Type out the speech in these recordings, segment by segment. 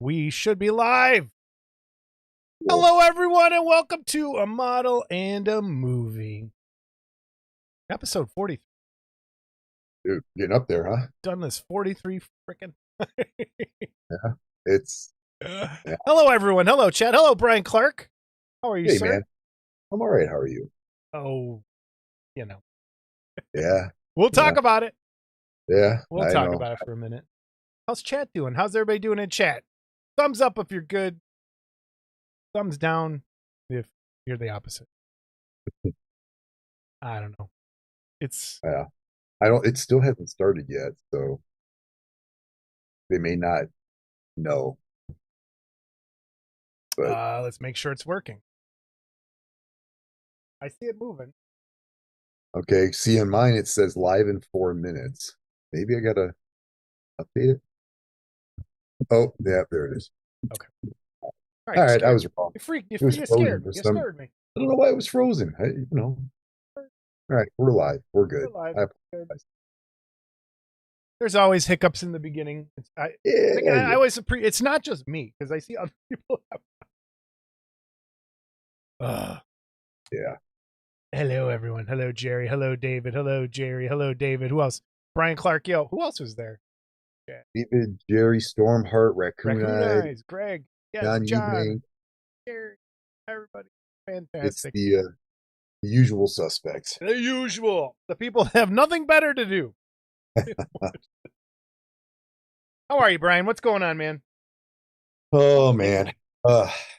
We should be live. Hello, everyone, and welcome to A Model and a Movie. Episode 43. Dude, getting up there, huh? Done this 43 freaking. Yeah. It's yeah. Hello, everyone. Hello, Chad. Hello, Brian Clark. How are you, Hey sir? man, I'm all right. How are you? Oh, you know. Yeah, We'll yeah, talk about it. yeah. We'll I talk know. about it for a minute. How's chat doing? How's everybody doing in chat? Thumbs up if you're good. Thumbs down if you're the opposite. I don't know. It's Yeah, I don't. It still hasn't started yet, so they may not know. But let's make sure it's working. I see it moving. okay. See, in mine it says live in 4 minutes. Maybe I gotta update it. Oh, yeah, there it is. Okay. All right, All you right, I scared was me. wrong. You It was frozen scared me. for You some. scared me. I don't know why it was frozen. All right, we're live. We're We're good. live. I Good. apologize. There's always hiccups in the beginning. Yeah, I always it's not just me because I see other people have. yeah. Hello, everyone. Hello, Jerry. Hello, David. Hello, Jerry. Hello, David. Who else? Brian Clark. Yo, who else was there? Yeah. David, Jerry, Stormheart, Raccoon Raccoon Eye, Eyes. Greg. Yes, John John. Eubank. Jerry. Everybody. It's Fantastic. the usual suspects. The usual. The people have nothing better to do. How are you, Brian? What's going on, man? Oh man,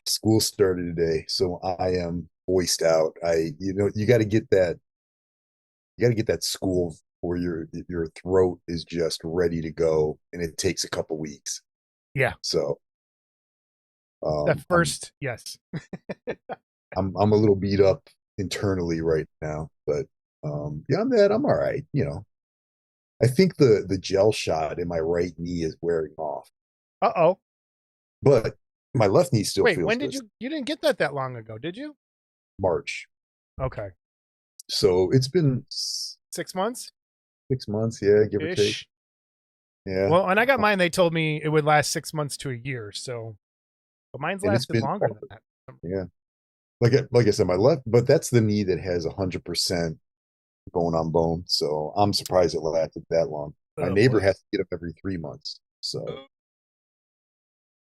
school started today, so I am voiced out. You got to get that. You got to get that school where your throat is just ready to go, and it takes a couple weeks. Yeah. So, That I'm first, yes. I'm a little beat up internally right now, but beyond that, I'm all right. I think the gel shot in my right knee is wearing off, Uh-oh. but my left knee still Wait, feels when did good. you didn't get that long ago, did you? March. Okay. So it's been 6 months 6 months, yeah, give or take. ish. Yeah. Well, when I got mine, they told me it would last 6 months to a year. So, but mine's And it's lasted been longer than hard. that. Yeah. Like I said, my left, but that's the knee that has 100% bone on bone. So I'm surprised it lasted that long. My Oh neighbor boy. has to get up every 3 months. So,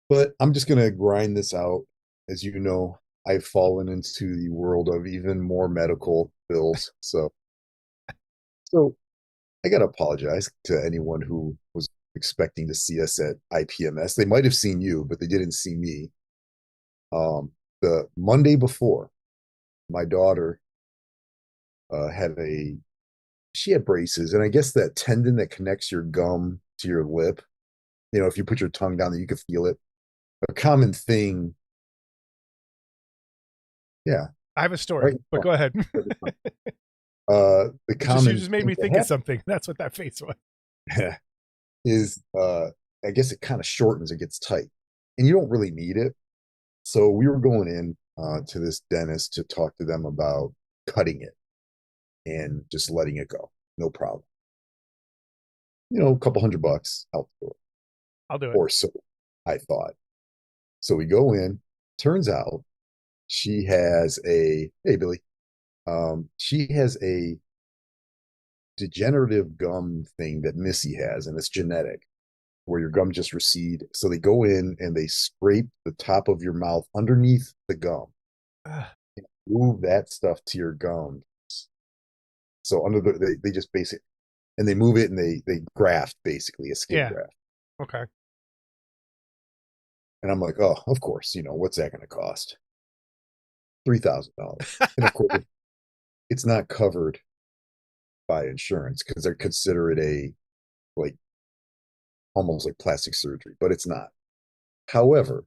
but I'm just gonna grind this out. As you know, I've fallen into the world of even more medical bills. So I gotta apologize to anyone who was expecting to see us at IPMS. They might have seen you, but they didn't see me. The Monday before, my daughter had she had braces, and I guess that tendon that connects your gum to your lip, if you put your tongue down there, you can feel it. A common thing, yeah, I have a story, right. but go ahead. The It's just you common just made thing me think of that something. That's what that face was. happens is, I guess it kind of shortens, it gets tight, and you don't really need it. So we were going in to this dentist to talk to them about cutting it and just letting it go. No problem. A couple $100 out the door, I'll do it. or so I thought. So we go in. Turns out she has hey Billy, she has a degenerative gum thing that Missy has, and it's genetic, where your gum just recede. So they go in and they scrape the top of your mouth underneath the gum, move that stuff to your gums. So they just basically, and they move it and they graft, basically a skin Yeah. graft. Okay. And I'm like, oh, of course, what's that going to cost? $3,000. And of course, it's not covered by insurance because they consider it like almost like plastic surgery, but it's not. However,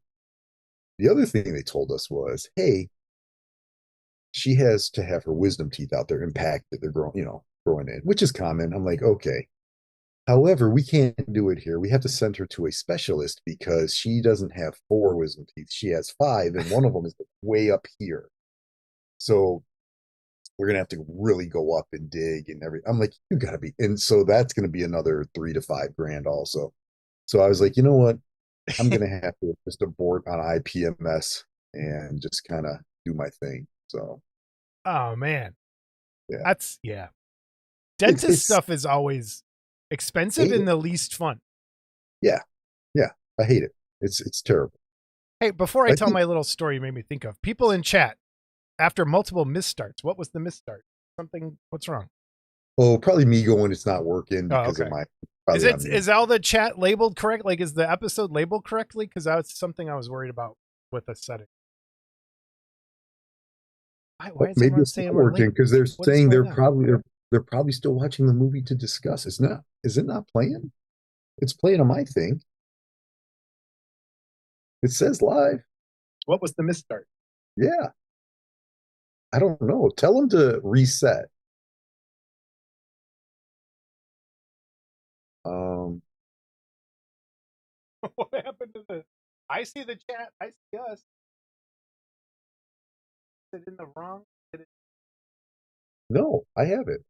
the other thing they told us was, hey, she has to have her wisdom teeth out there impacted. They're growing in, which is common. I'm like, okay. However, we can't do it here. We have to send her to a specialist because she doesn't have four wisdom teeth. She has five, and one of them is way up here. So we're gonna have to really go up and dig and everything. I'm like, you gotta be, and so that's gonna be another 3 to 5 grand also. So I was like, you know what? I'm gonna have to just abort on IPMS and just kind of do my thing. So Oh man, yeah, that's yeah. it's Dentist it's stuff is always expensive hate and it. the least fun. Yeah, yeah, I hate it. It's terrible. Hey, before I I tell think my little story, you made me think of people in chat after multiple misstarts. What was the misstart? Something? What's wrong? probably me going it's not working Oh, because of okay. my Is probably it on me. is all the chat labeled correct? Like, is the episode labeled correctly? Because that's something I was worried about with the setting. Why But is maybe everyone it's not saying we're working late? because they're What is saying going on? they're probably still watching the movie to discuss. It's not. Is it not playing? It's playing on my thing. It says live. What was the misstart? Yeah, I don't know. Tell them to reset. Um, What happened to the? I see the chat. I see us. Is it in the wrong? no, I have it.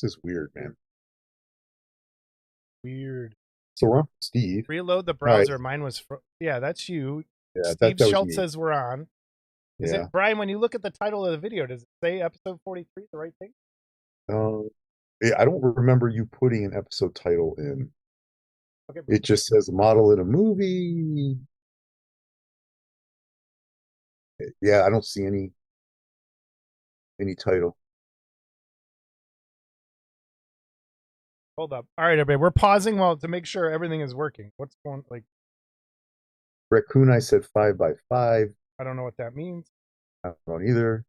This is weird, man. Weird. So we're on for Steve. Reload the All right. browser. Mine was. Yeah, that's you. Yeah, Steve that was Schultz me. says we're on. Is it Yeah. Brian? When you look at the title of the video, does it say episode 43? The right thing? Yeah, I don't remember you putting an episode title in. Okay, It just says model in a movie. Yeah, I don't see any title. hold up. All right, everybody, we're pausing while to make sure everything is working. What's going like? Raccoon, I said 5 by 5. I don't know what that means. I don't either.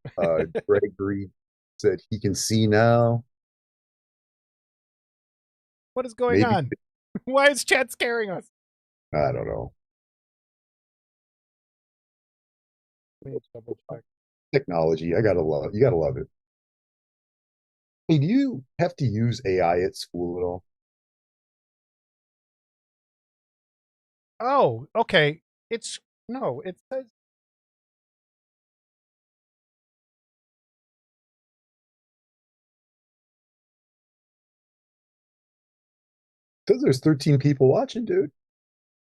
Gregory said he can see now. What is going Maybe on? Why is chat scaring us? I don't know. Let me double check. Technology. You gotta love it. Hey, do you have to use AI at school at all? Oh, okay. It's no. It says Because there's 13 people watching, dude.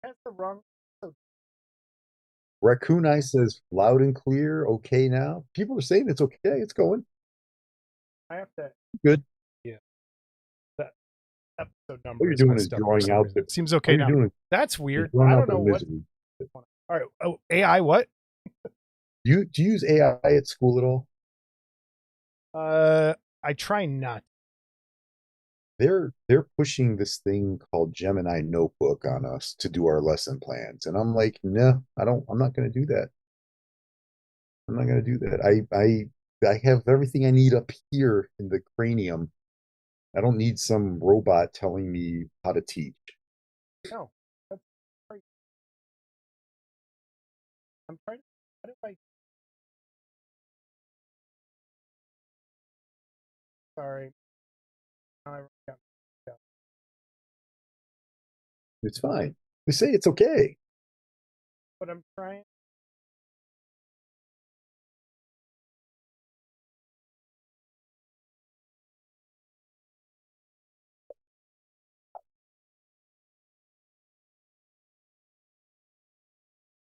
that's the wrong. So Raccoon Eye says loud and clear, okay now. People are saying it's okay, it's going I have to. good. Yeah, that episode All number you're is doing is messed up for drawing some out reason. the It seems all okay you're now. doing That's is weird. drawing I out don't the know what. misery. All right. Oh, AI. What? Do you use AI at school at all? Uh, I try not. They're pushing this thing called Gemini Notebook on us to do our lesson plans. And I'm like, no, I'm not gonna do that. I'm not gonna do that. I have everything I need up here in the cranium. I don't need some robot telling me how to teach. No, that's right. I'm trying. How do I? Sorry. I yeah, yeah. It's fine. They say it's okay. But I'm trying. All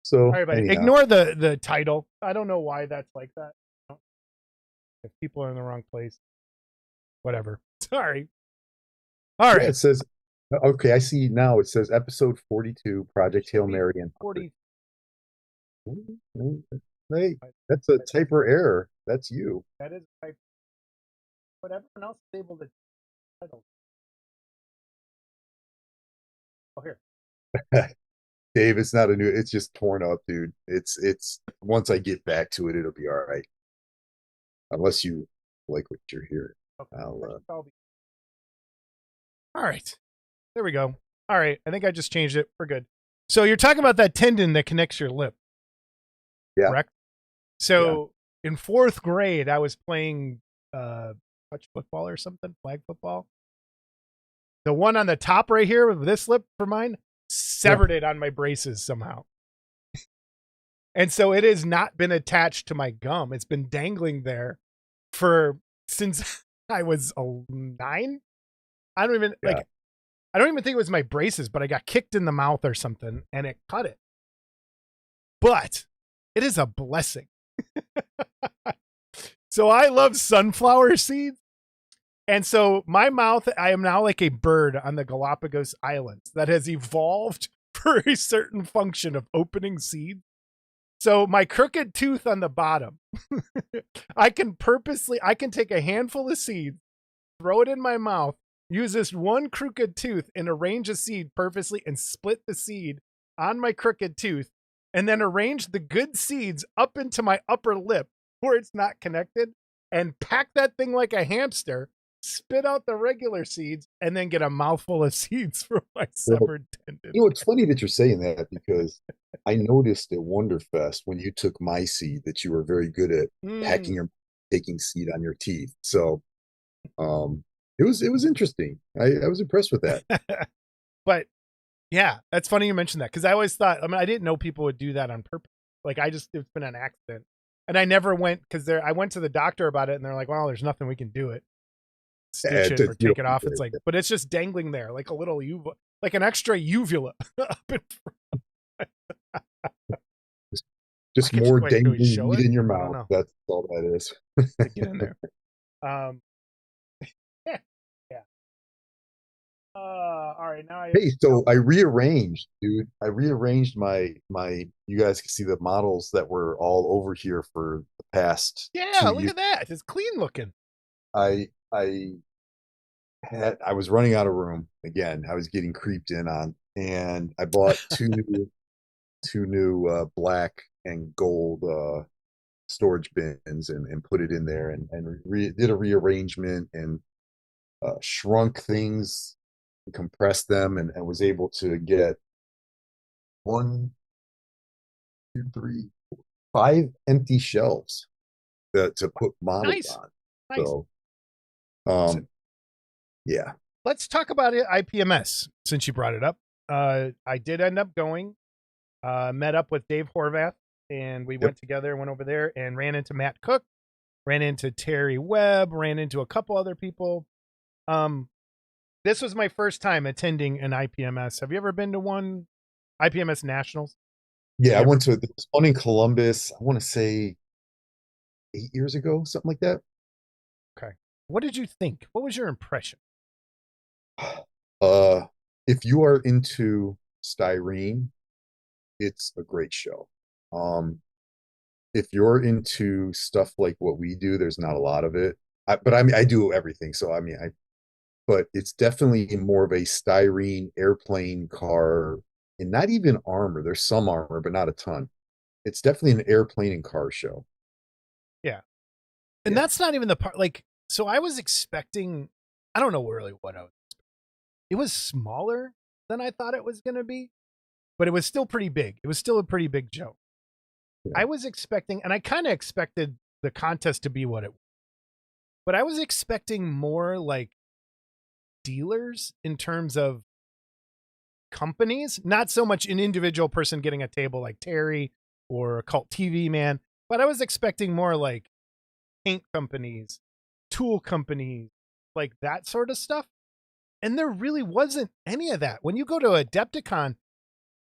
So right, buddy. anyhow, Ignore the title. I don't know why that's like that. If people are in the wrong place, whatever. Sorry. All yeah, it right. says okay, I see now it says episode 42, It Project should Hail be Mary and 40. Hey, that's a typer error. That's you. That is type. But everyone else is able to title. Oh, here. Dave, it's not a new, it's just torn up, dude. It's once I get back to it, it'll be all right. Unless you like what you're hearing. Okay. I'll All right. There we go. All right. I think I just changed it. We're good. So you're talking about that tendon that connects your lip, yeah, correct? yeah. So in fourth grade, I was playing touch football or something, flag football. the one on the top right here with this lip for mine severed it on my braces somehow. And so it has not been attached to my gum. It's been dangling there since I was 9. I don't even I don't even think it was my braces, but I got kicked in the mouth or something and it cut it. But it is a blessing. So I love sunflower seeds. And so my mouth, I am now like a bird on the Galapagos Islands that has evolved for a certain function of opening seeds. So my crooked tooth on the bottom, I can take a handful of seeds, throw it in my mouth, use this one crooked tooth and arrange a seed purposely and split the seed on my crooked tooth and then arrange the good seeds up into my upper lip where it's not connected and pack that thing like a hamster, spit out the regular seeds, and then get a mouthful of seeds from my severed tendon. You know, it's funny that you're saying that because I noticed at Wonderfest when you took my seed that you were very good at packing or taking seed on your teeth. So it was interesting. I was impressed with that. But yeah, that's funny you mentioned that because I always thought, I didn't know people would do that on purpose. Like it's been an accident. And I never went because I went to the doctor about it and they're like, well, there's nothing we can do it. Stitch it or take it off. It's like, but it's just dangling there like a little like an extra uvula up in front. Just more dangling meat in your mouth. That's all that is. Get in there. Yeah. All right, now I rearranged, dude. I rearranged my. You guys can see the models that were all over here for the past. Yeah, look at that. It's clean looking. I was running out of room again. I was getting creeped in on, and I bought two new black and gold storage bins and put it in there and did a rearrangement and shrunk things, compressed them, and was able to get 1, 2, 3, 5 empty shelves to put models on. Nice. So, yeah. Let's talk about it. IPMS, since you brought it up. I did end up going, met up with Dave Horvath, and we went together, went over there and ran into Matt Cook, ran into Terry Webb, ran into a couple other people. This was my first time attending an IPMS. Have you ever been to one? IPMS Nationals? Yeah, I went to this one in Columbus, I want to say 8 years ago, something like that. Okay. What did you think? What was your impression? If you are into styrene, it's a great show. If you're into stuff like what we do, there's not a lot of it. But I do everything. So but it's definitely more of a styrene airplane car, and not even armor. There's some armor, but not a ton. It's definitely an airplane and car show. Yeah. And that's not even the part, like, so I was expecting, I don't know really what I was expecting. It was smaller than I thought it was going to be, but it was still pretty big. It was still a pretty big show. Yeah. I was expecting, and I kind of expected the contest to be what it was, but I was expecting more like dealers in terms of companies, not so much an individual person getting a table like Terry or a Cult TV Man, but I was expecting more like paint companies, tool companies, like that sort of stuff. And there really wasn't any of that. When you go to Adepticon,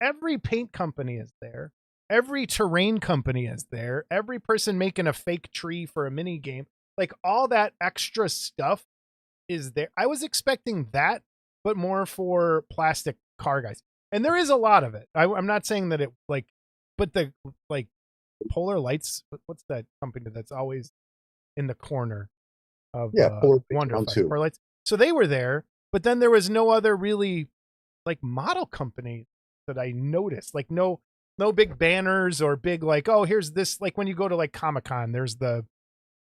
every paint company is there. Every terrain company is there. Every person making a fake tree for a mini game, like all that extra stuff is there. I was expecting that, but more for plastic car guys. And there is a lot of it. I'm not saying that it like, but the like Polar Lights, what's that company that's always in the corner of Wonderfest? Polar Lights. So they were there, but then there was no other really like model company that I noticed. Like no big banners or big like, oh, here's this. Like when you go to like Comic-Con, there's the,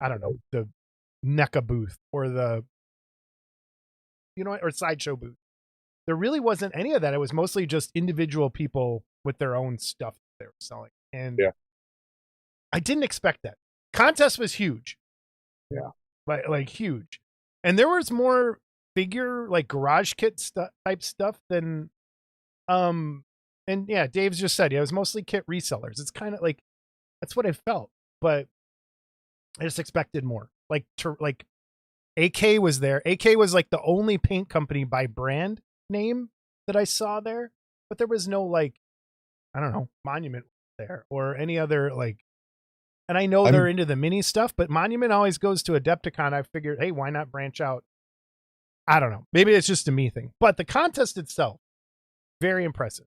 I don't know, the NECA booth or the, or sideshow booth. There really wasn't any of that. It was mostly just individual people with their own stuff they were selling. And I didn't expect that. Contest was huge. Yeah. Like huge. And there was more figure like garage kit type stuff than um and yeah, Dave's just said, yeah, it was mostly kit resellers. It's kind of like that's what I felt, but I just expected more. Like AK was there. AK was like the only paint company by brand name that I saw there, but there was no like I don't know, Monument there or any other like. And I know they're I'm into the mini stuff, but Monument always goes to Adepticon. I figured, hey, why not branch out? I don't know. Maybe it's just a me thing, but the contest itself, very impressive.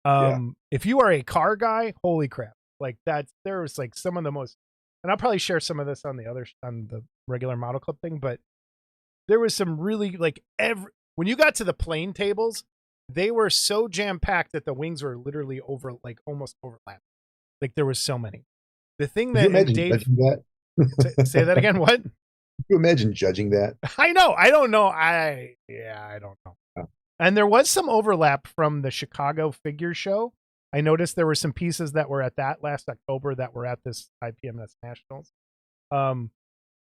yeah. If you are a car guy, holy crap! Like that, there was like some of the most, and I'll probably share some of this on the regular model club thing, but there was some really like when you got to the plane tables, they were so jam packed that the wings were literally over like almost overlapped. Like there was so many. The thing Could you that and imagine Dave judging that? say that again. What? Could you imagine judging that? I know. I don't know. I don't know. Oh, And there was some overlap from the Chicago figure show. I noticed there were some pieces that were at that last October that were at this IPMS Nationals. Um,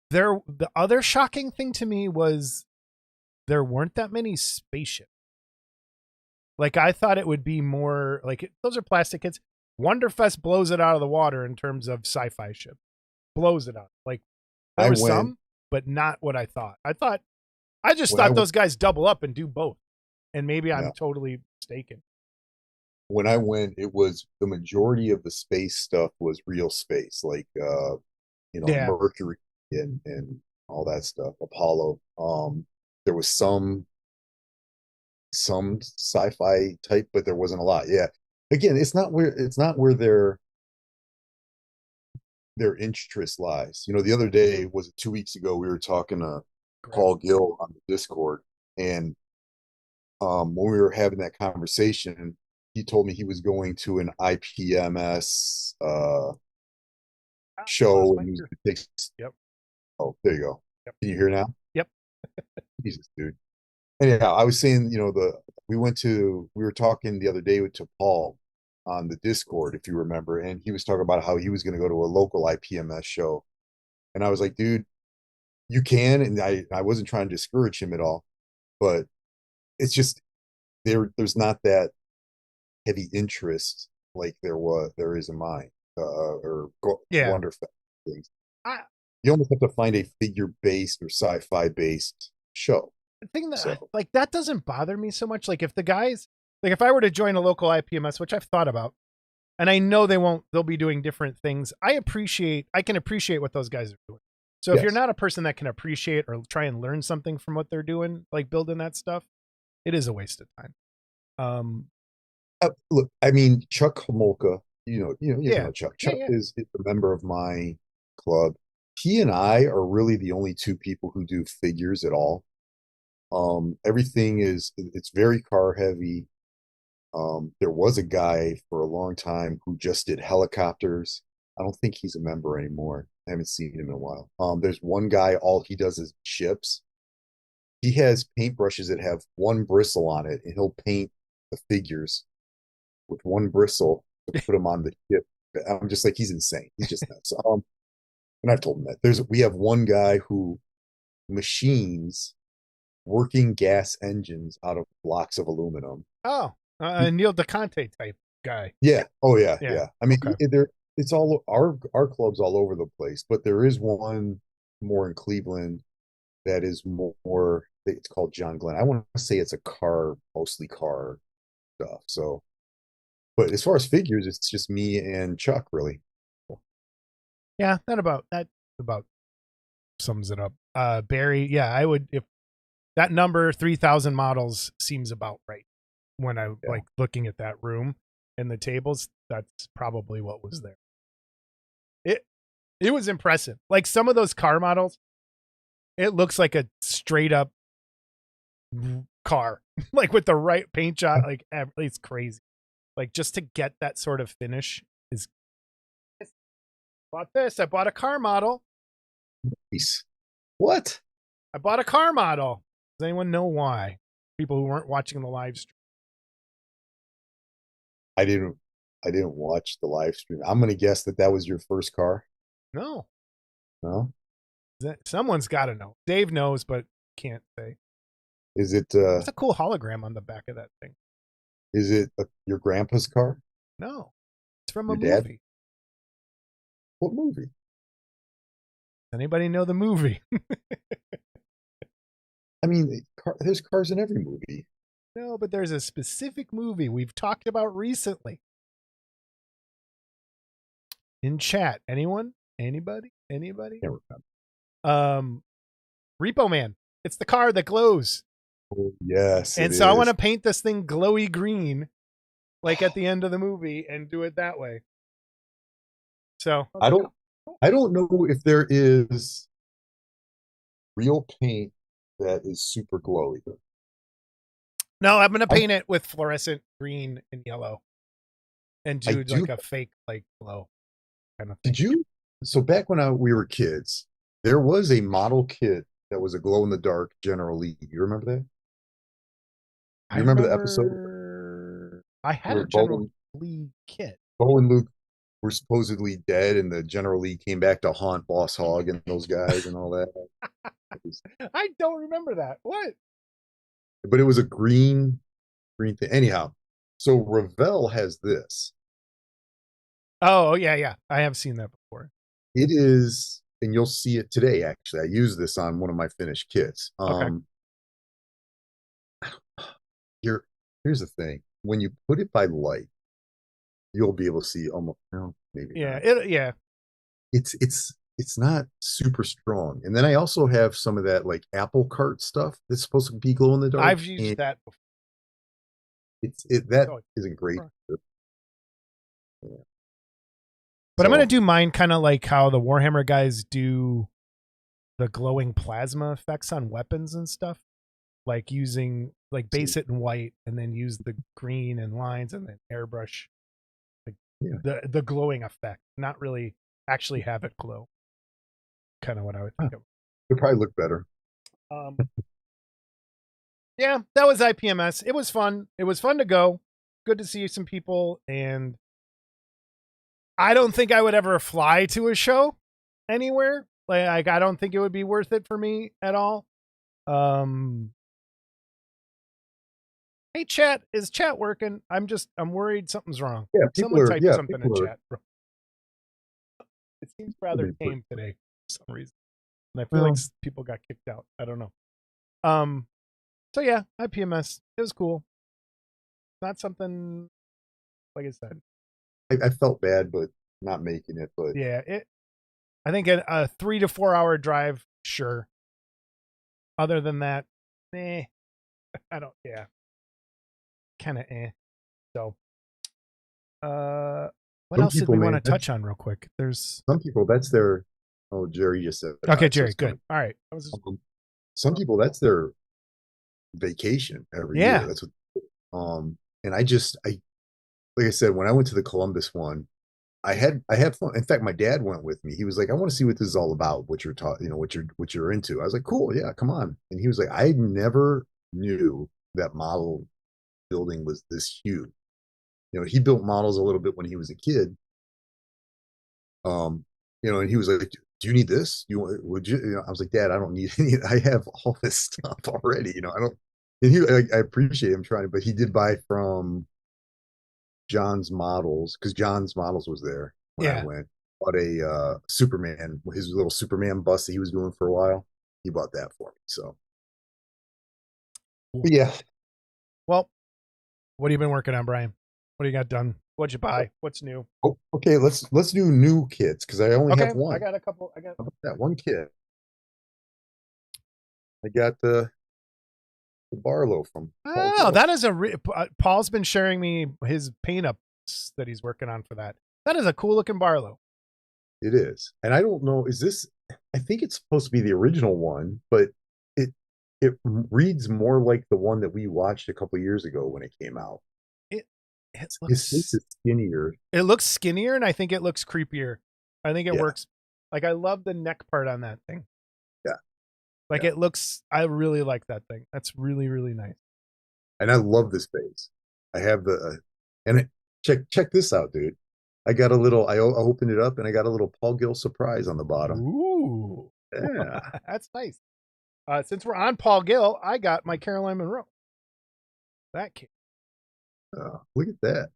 the other shocking thing to me was there weren't that many spaceships. Like I thought it would be more like those are plastic kits. Wonderfest blows it out of the water in terms of sci-fi ship. Blows it out. Like there I was went some, but not what I thought. I just when I thought went, those guys double up and do both. And maybe I'm no, totally mistaken. when I went, it was the majority of the space stuff was real space, like Yeah. Mercury and all that stuff, Apollo. There was some sci-fi type, but there wasn't a lot. Yeah. Again, it's not where their interest lies. The other day, was it 2 weeks ago, we were talking to Correct. Paul Gill on the Discord, and when we were having that conversation, he told me he was going to an IPMS Ah, lost show, my and he was ear. going to take. Yep. Oh, there you go. Yep. Can you hear now? Yep. Jesus, dude. Anyhow, I was saying, we were talking the other day to Paul on the Discord, if you remember, and he was talking about how he was going to go to a local IPMS show. And I was like, dude, you can. And I wasn't trying to discourage him at all, but it's just there's not that heavy interest like there is in mine, Yeah. Wonder things. I, You almost have to find a figure based or sci-fi based show. the thing that So like that doesn't bother me so much. Like if the guys, like if I were to join a local IPMS, which I've thought about, and I know they'll be doing different things. I can appreciate what those guys are doing. So if you're yes. not a person that can appreciate or try and learn something from what they're doing, like building that stuff, it is a waste of time. Um, Look, I mean, Chuck Homolka, you yeah, know Chuck. yeah, Chuck yeah. is a member of my club. He and I are really the only two people who do figures at all. Everything it's very car heavy. There was a guy for a long time who just did helicopters. I don't think he's a member anymore. I haven't seen him in a while. There's one guy, all he does is ships. He has paintbrushes that have one bristle on it, and he'll paint the figures with one bristle to put them on the ship. I'm just like, he's insane. He's just nuts. And I've told him that we have one guy who machines working gas engines out of blocks of aluminum. Oh, Neil DeConte type guy. Yeah. Oh yeah. Yeah. Yeah. I mean, Okay. it's all our clubs all over the place, but there is one more in Cleveland that is more. It's called John Glenn. I want to say it's mostly car stuff. So, but as far as figures, it's just me and Chuck, really. Yeah, that about sums it up. Barry, yeah, I would if that number 3,000 models seems about right when I Yeah. like looking at that room and the tables. That's probably what was there. It it was impressive. Like some of those car models, it looks like a straight up car, like with the right paint job. Like it's crazy. Like just to get that sort of finish is. Bought this. I bought a car model. Nice. What? I bought a car model. Does anyone know why? People who weren't watching the live stream. I didn't. I didn't watch the live stream. I'm gonna guess that was your first car. No, No. someone's got to know. Dave knows, but can't say. Is it It's a cool hologram on the back of that thing. your grandpa's car? No, it's from a Your dad? movie. What movie? Anybody know the movie? I mean, there's cars in every movie. No, but there's a specific movie we've talked about recently. In chat, anyone? Anybody? Anybody? Can't remember. Um, Repo Man. It's the car that glows. Oh, yes, And it so I want is. to paint this thing glowy green, like at the end of the movie, and do it that way. So I don't I don't know if there is real paint that is super glowy. no, I'm gonna I paint it with fluorescent green and yellow, and I do do. like a fake like glow kind of thing. Did you? So back when we were kids, there was a model kit that was a glow in the dark General Lee. You remember that? I You remember the episode remember I had where a General Lee kit. Bo and Luke were supposedly dead, and the General Lee came back to haunt Boss Hogg and those guys and all that. I don't remember that. What? But it was a green thing. Anyhow, so Revell has this. Oh yeah, yeah. I have seen that before. It is, and you'll see it today. Actually, I use this on one of my finished kits. Okay. Here, here's the thing: when you put it by light, you'll be able to see almost. Well, maybe Yeah. not. Yeah. It's not super strong. And then I also have some of that like apple cart stuff that's supposed to be glow in the dark, I've used and that before. that Oh, isn't great. Yeah. but I'm gonna So do mine kind of like how the Warhammer guys do the glowing plasma effects on weapons and stuff. Like using like see, base it in white and then use the green and lines and then airbrush like yeah, the glowing effect, not really actually have it glow. Kind of what I would huh, think of. it'll probably look better. Um, yeah, that was IPMS. It was fun. It was fun to go. Good to see some people, and I don't think I would ever fly to a show anywhere. Like I don't think it would be worth it for me at all. Um, hey, chat, is chat working? I'm worried something's wrong. Someone type something in People are. chat. It seems rather Pretty- tame today for some reason, and I feel like Well, people got kicked out. I don't know. Um, so yeah, IPMS. It was cool. Not something like I said. I felt bad, but not making it. But Yeah, I think a 3 to 4 hour drive, sure. Other than that, eh, I don't. Yeah, kind of eh. So, what some else did people, we want man, to touch on real quick? There's some people that's their. Oh, Jerry just said okay, hi, so Jerry. it's Good. coming. All right. I was just, Some people that's their vacation every year. yeah, That's what. And I like I said, when I went to the Columbus one, I had fun. In fact, my dad went with me. He was like, "I want to see what this is all about. What you're taught, what you're into." I was like, "Cool, yeah, come on." And he was like, "I never knew that model building was this huge." He built models a little bit when he was a kid. Um, and he was like, "Do you need this? Would you?" I was like, "Dad, I don't need any. I have all this stuff already. I don't." And I appreciate him trying, but he did buy from John's Models because John's Models was there when I yeah. went. Bought a Superman, his little Superman bust that he was doing for a while. He bought that for me. So, Cool. but yeah. Well, what have you been working on, Brian? What do you got done? What'd you buy? What's new? Oh, okay, let's do new kits because I only Okay, have I one. got a couple. I got. How about that one kit? I got the Barlow from Paul Oh, Gill. that is Paul's been sharing me his paint ups that he's working on for that. That is a cool looking Barlow. It is, and I don't know. Is this? I think it's supposed to be the original one, but it it reads more like the one that we watched a couple years ago when it came out. It it His face looks is skinnier. it looks skinnier, and I think it looks creepier. I think it Yeah, works. Like I love the neck part on that thing. yeah, Like yeah. it looks. I really like that thing. That's really really nice. And I love this face. I have and check this out, dude. I got a little. I opened it up and I got a little Paul Gill surprise on the bottom. Ooh, Yeah, that's nice. Since we're on Paul Gill, I got my Caroline Monroe. That kid. Look at that.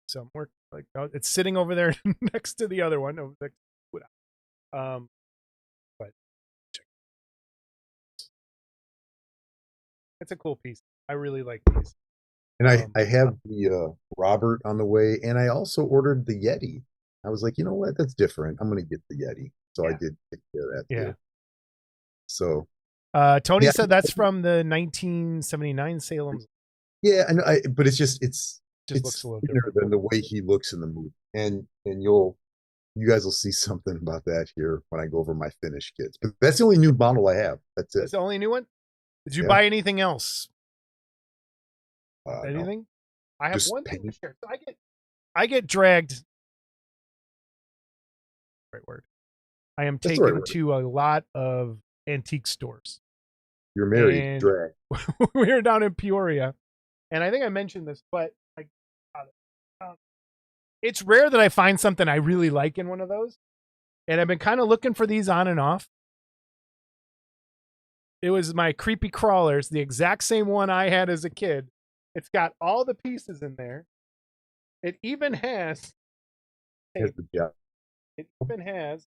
So I'm working like it's sitting over there next to the other one. Um, but it's a cool piece. I really like these. And I have the Robert on the way, and I also ordered the Yeti. I was like, you know what? That's different. I'm going to get the Yeti. So I Yeah, did take care of that yeah. too. So Tony yeah, said that's from the 1979 Salem. yeah, but Just looks it's a little thinner different. than the way he looks in the movie, and you guys will see something about that here when I go over my finished kits. But that's the only new model I have. That's it. That's the only new one. Did you Yeah. buy anything else? No, Anything? I have just one thing to paint. share. So I get dragged. Right word. I am That's the right taken word. to a lot of antique stores, You're married. and Drag. we were down in Peoria, and I think I mentioned this, but um, it's rare that I find something I really like in one of those, and I've been kind of looking for these on and off. It was my creepy crawlers, the exact same one I had as a kid. It's got all the pieces in there. It even has Has tape. the job. It even has.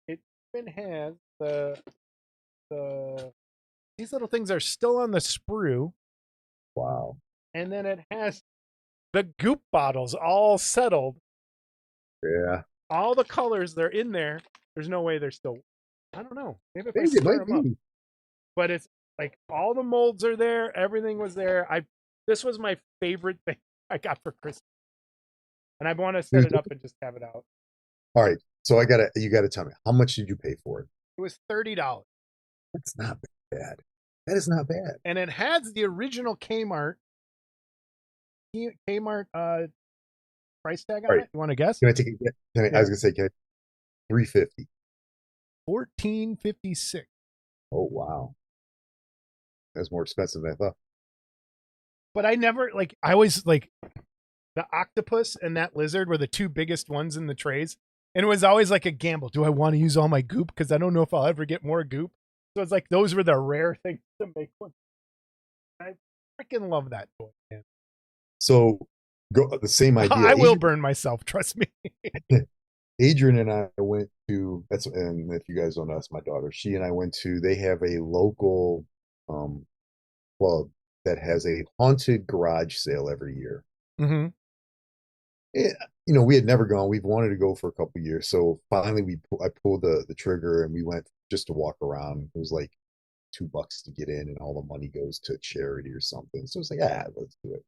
It even has the. These little things are still on the sprue, Wow. and then it has the goop bottles all settled. Yeah. All the colors they're in there. There's no way they're still. I don't know. Maybe if I Maybe it stir might them up, be. but it's like all the molds are there. Everything was there. This was my favorite thing I got for Christmas, and I want to set it up and just have it out. All right. So you gotta tell me, how much did you pay for it? It was $30, That's not bad. That is not bad. and it has the original Kmart price tag All on right. it. You want to guess? Can I take a I Yeah, was gonna say, 350. 1456. Oh wow. That's more expensive than I thought. But I never like. I always like the octopus and that lizard were the two biggest ones in the trays. And it was always like a gamble. Do I want to use all my goop? Because I don't know if I'll ever get more goop. So it's like those were the rare things to make one. I freaking love that toy, man. So go the same idea. I will burn myself, trust me. Adrian and I went to that's and if you guys don't know, that's my daughter. She and I went to they have a local um club that has a haunted garage sale every year. Mm-hmm. Eh, we had never gone. We've wanted to go for a couple of years. So finally I pulled the trigger and we went just to walk around. It was like $2 to get in and all the money goes to charity or something. So it's like, let's do it.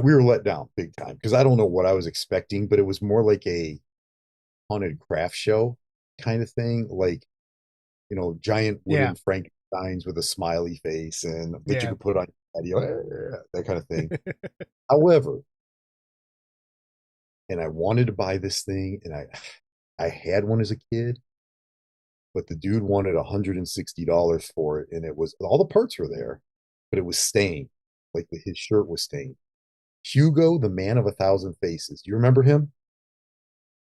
We were let down big time because I don't know what I was expecting, but it was more like a haunted craft show kind of thing, like giant Yeah. wooden Frankensteins with a smiley face and that you Yeah. could put on your patio, that kind of thing. However, and I wanted to buy this thing, and I had one as a kid, but the dude wanted $160 for it, and it was all the parts were there, but it was stained, like his shirt was stained. Hugo, the man of 1,000 faces. Do you remember him?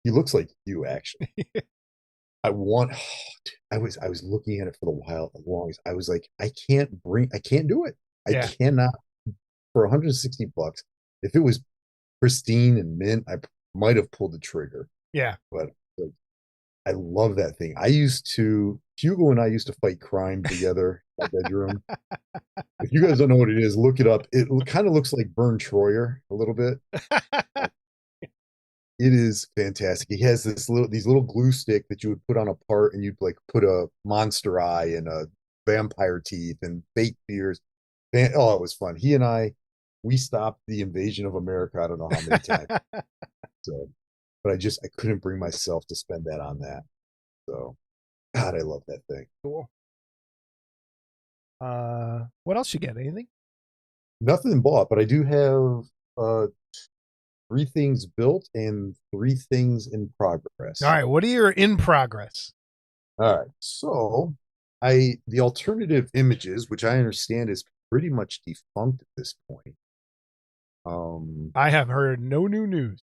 He looks like you, actually. I want. I was looking at it for the while, longest. I was like, I can't do it. I Yeah. cannot for $160. If it was pristine and mint, I might have pulled the trigger. Yeah. But like, I love that thing. Hugo and I used to fight crime together in my bedroom. If you guys don't know what it is, look it up. It kind of looks like Vern Troyer a little bit. It is fantastic. He has these little glue stick that you would put on a part, and you'd like put a monster eye and a vampire teeth and fake ears. Oh, it was fun. He and we stopped the invasion of America. I don't know how many times. So, but I couldn't bring myself to spend that on that. So, God, I love that thing. Cool. What else you get? Anything? Nothing bought, but I do have 3 things built and 3 things in All progress. right. What are your in progress? All right. So the alternative images, which I understand is pretty much defunct at this point. I have heard no new news.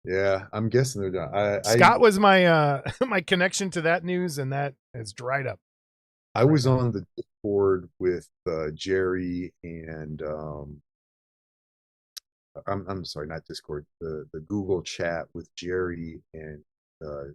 Yeah, I'm guessing they're done. Scott was my my connection to that news, and that has dried up I right was now. on the Discord with Jerry and I'm sorry, not Discord, the Google chat with Jerry and uh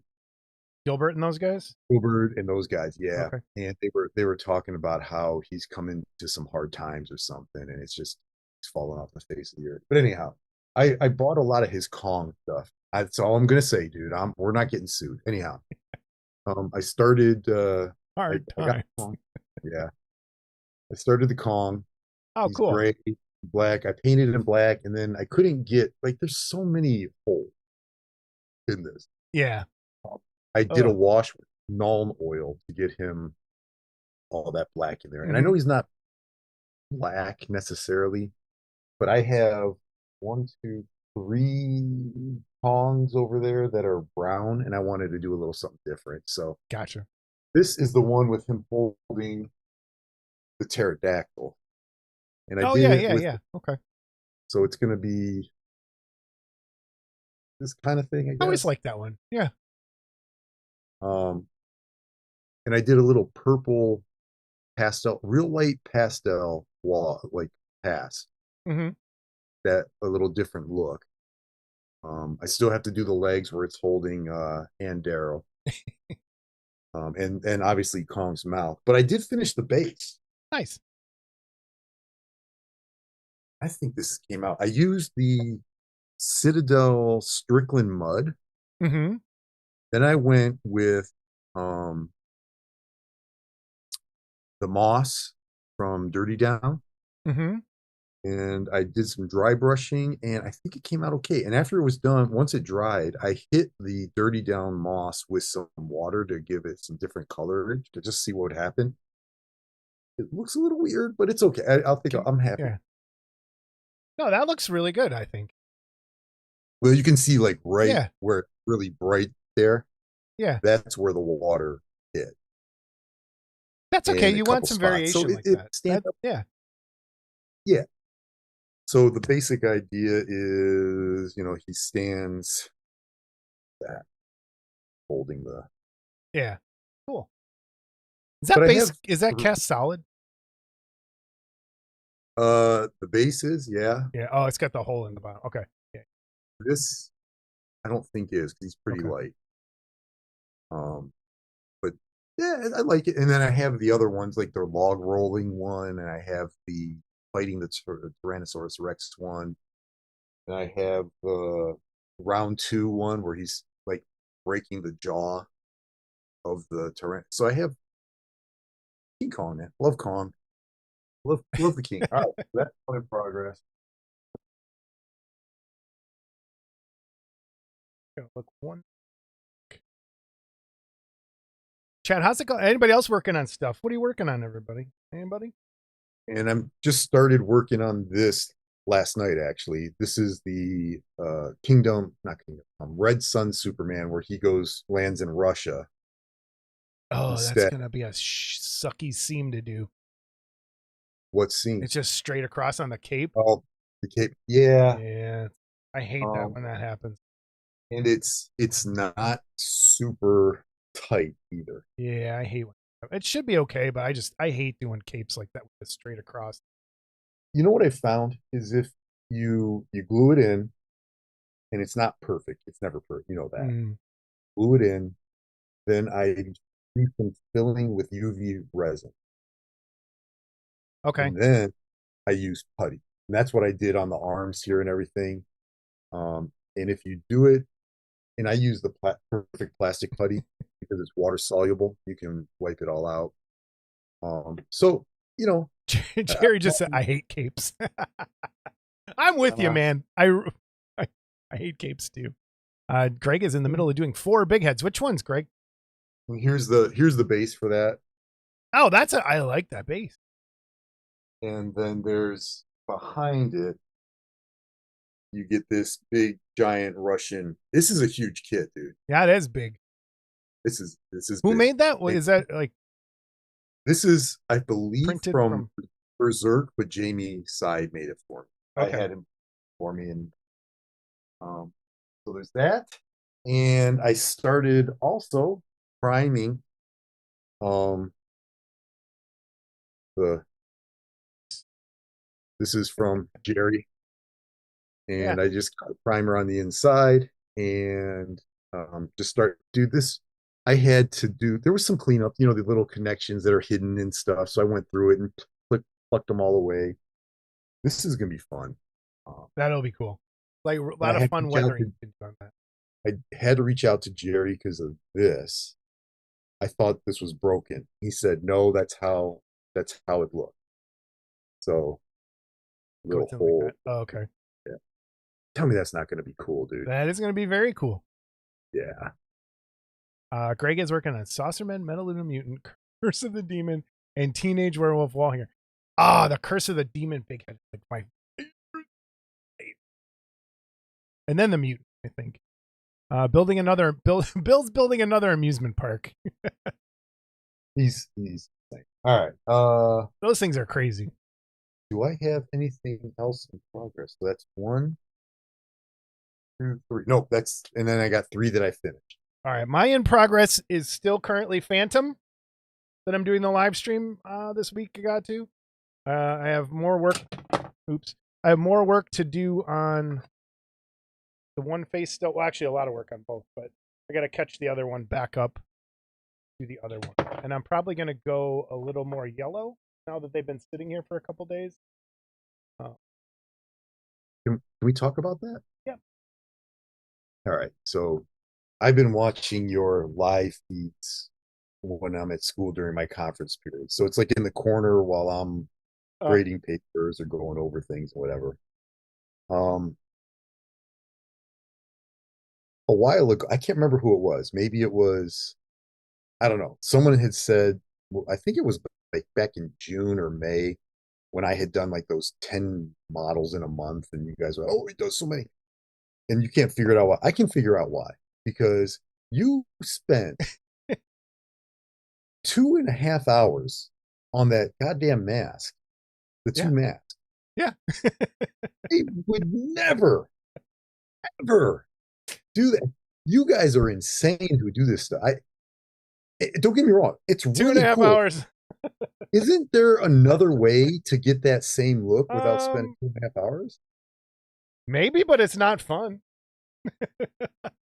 Gilbert and those guys. Gilbert and those guys, yeah. Okay. And they were talking about how he's come into some hard times or something, and it's just he's fallen off the face of the earth. But anyhow, I bought a lot of his Kong stuff. That's all I'm gonna say, dude. We're not getting sued. Anyhow, I started Hard I got time. Kong. Yeah. I started the Kong. Oh, He's cool. gray, black. I painted it in black, and then I couldn't get like there's so many holes in this. Yeah. I did a Oh. wash with Nuln oil to get him all that black in there. And I Hmm. know he's not black necessarily, but I have one, two, three Kongs over there that are brown, and I wanted to do a little something different. So Gotcha. this is the one with him holding the pterodactyl, and I Oh did yeah, it yeah, with yeah. Okay. so it's going to be this kind of thing, I I always guess. like that one. Yeah. Um, and I did a little purple pastel, real light pastel wall, like pass Hmm. that a little different look. I still have to do the legs where it's holding and Darrow, and obviously Kong's mouth. But I did finish the base. Nice. I think this came out. I used the Citadel Strickland mud. Hmm. Then I went with um, the moss from Dirty Down, Hmm. and I did some dry brushing, and I think it came out okay. And after it was done, once it dried, I hit the Dirty Down moss with some water to give it some different color to just see what would happen. It looks a little weird, but it's okay. I'll think I'm happy. Yeah. No, that looks really good, I think. Well, you can see like right Yeah. where it's really bright there. Yeah. That's where the water hit, That's okay. and a You want couple some spots. So variation it, like it that. stands That up. yeah. Yeah. So the basic idea is, he stands that holding the. Yeah. Cool. But I Is that have cast solid? the bases, yeah. Yeah. Oh, it's got the hole in the bottom. Okay. Yeah. This I don't think is because he's pretty Okay. light. Um, but yeah, I like it. And then I have the other ones like the log rolling one, and I have the fighting the Tyrannosaurus Rex one, and I have the round two one where he's like breaking the jaw of the Tyrann. So I have King Kong, man. Love Kong. Love the King. All right, that's in progress. Look one. Chad, how's it going? Anybody else working on stuff? What are you working on, everybody? Anybody? And I'm just started working on this last night. Actually, this is the Kingdom, not Kingdom, Red Sun Superman, where he goes lands in Russia Oh, that's instead. gonna be a sucky seam to do. What scene? It's just straight across on the cape. Oh, the Cape. Yeah, Yeah, I hate that um, when that happens. and it's not super tight either. Yeah, I hate when it should be okay, but I hate doing capes like that with it straight across. You know what I found is if you glue it in, and it's not perfect. It's never perfect. You know that. Mm, Glue it in. Then I do some filling with UV resin, okay. and then I use putty. And that's what I did on the arms here and everything. And if you do it, and I use the perfect plastic putty because it's water soluble, you can wipe it all out. So you know, Jerry just said I hate capes. I'm with you, uh, man. I I hate capes too. Greg is in the middle of doing 4 big heads. Which ones, Greg? here's the base for that, Oh, I like that base. and then there's behind it, you get this big giant Russian. This is a huge kit, dude. Yeah, it is big. This is Who big. made that? And Is that like this is, I believe, printed from from? Berserk, but Jamie Side made it for me. I Okay. had him for me, and um, So there's that. And I started also priming um the this is from Jerry, Yeah, and I just got a primer on the inside and just start do this. I had to do there was some cleanup, the little connections that are hidden and stuff. So I went through it and plucked them all away. This is gonna be fun. Um, that'll be cool. Like a I lot of had to fun reach out weathering to you can do on that. I had to reach out to Jerry because of this. I thought this was broken. He said, "No, that's how it looked." So So little it's in like hole. that. Oh, okay. Yeah. Tell me that's not going to be cool, dude. That is going to be very cool. Yeah. Greg is working on Saucerman, Metaluna Mutant, Curse of the Demon, and Teenage Werewolf Wallhanger. Ah, the Curse of the Demon Big Head. Like my favorite. And then the Mutant, I think. Bill's building another amusement park. He's all right. Those things are crazy. Do I have anything else in progress? So that's one, two, three. Nope, that's and then I got three that I finished. All right, my in progress is still currently Phantom that I'm doing the live stream this week. I got to. I have more work. Oops, I have more work to do on the one face still. Well, actually, a lot of work on both, but I got to catch the other one back up to the other one, and I'm probably going to go a little more yellow now that they've been sitting here for a couple days. Can we talk about that? Yeah. All right. So I've been watching your live feeds when I'm at school during my conference period. So it's like in the corner while I'm Uh, grading papers or going over things or whatever. Um, a while ago, I can't remember who it was. Maybe it was, I don't know. Someone had said, well, I think it was like back in June or May when I had done like those 10 models in a month, and you guys were, oh, he does so many. And you can't figure it out why. I can figure out why. Because you spent 2.5 hours on that goddamn mask, the two yeah. masks. Yeah. They would never, ever do that. You guys are insane who do this stuff. Don't get me wrong, it's Two and a really half cool. hours. Isn't there another way to get that same look without spending Um, 2.5 hours? maybe, but it's not fun.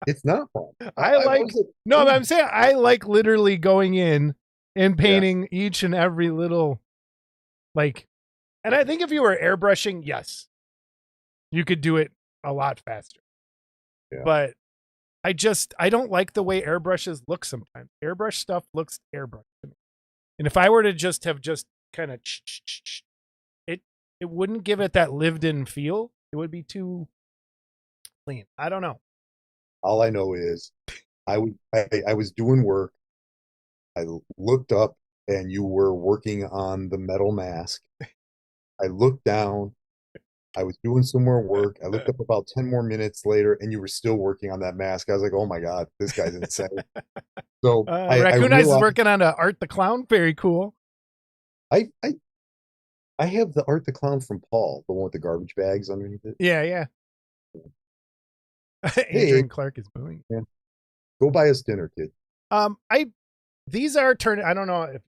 It's not fun. I I like was like, no, but dude, I'm saying I like literally going in and yeah, painting each and every little like and I think if you were airbrushing, yes, you could do it a lot faster. yeah. But I don't like the way airbrushes look sometimes. Airbrush stuff looks airbrush to me. And if I were to just have just kind of it it wouldn't give it that lived in feel. It would be too clean. I don't know. All I know is I was doing work. I looked up and you were working on the metal mask. I looked down. I was doing some more work. I looked up about 10 more minutes later and you were still working on that mask. I was like, oh my God, this guy's insane. So I Raccoon Eyes is realized working on a Art the Clown. Very cool. I, I I have the Art the Clown from Paul, the one with the garbage bags underneath it. Yeah, yeah. Hey, Adrian Clark is booing. man, go buy us dinner, kid. I these are turning. I don't know if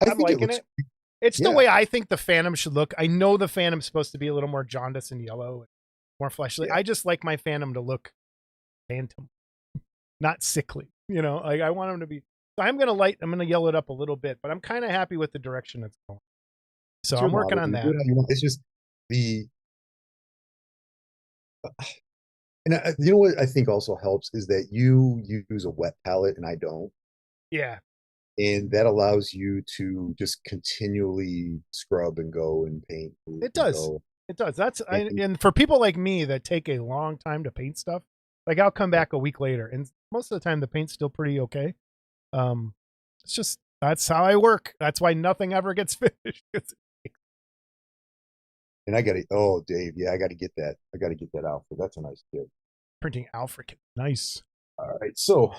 I I'm think it liking looks, it. It's the yeah, way I think the Phantom should look. I know the Phantom's supposed to be a little more jaundice and yellow, more fleshly. yeah. I just like my Phantom to look phantom, not sickly. You know, like I want him to be. So I'm gonna yellow it up a little bit, but I'm kind of happy with the direction it's going. So It's your I'm working model. on You do that. it how you want. It's just the, and you know what I think also helps is that you use a wet palette and I don't. Yeah, And that allows you to just continually scrub and go and paint it and does. go. It does. And And for people like me that take a long time to paint stuff, like I'll come back a week later, and most of the time the paint's still pretty okay. Um, it's just that's how I work. That's why nothing ever gets finished. and I got to, oh, Dave, yeah, I got to get that. I got to get that outfit. That's a nice kid. Printing Alfred, nice. All right. So,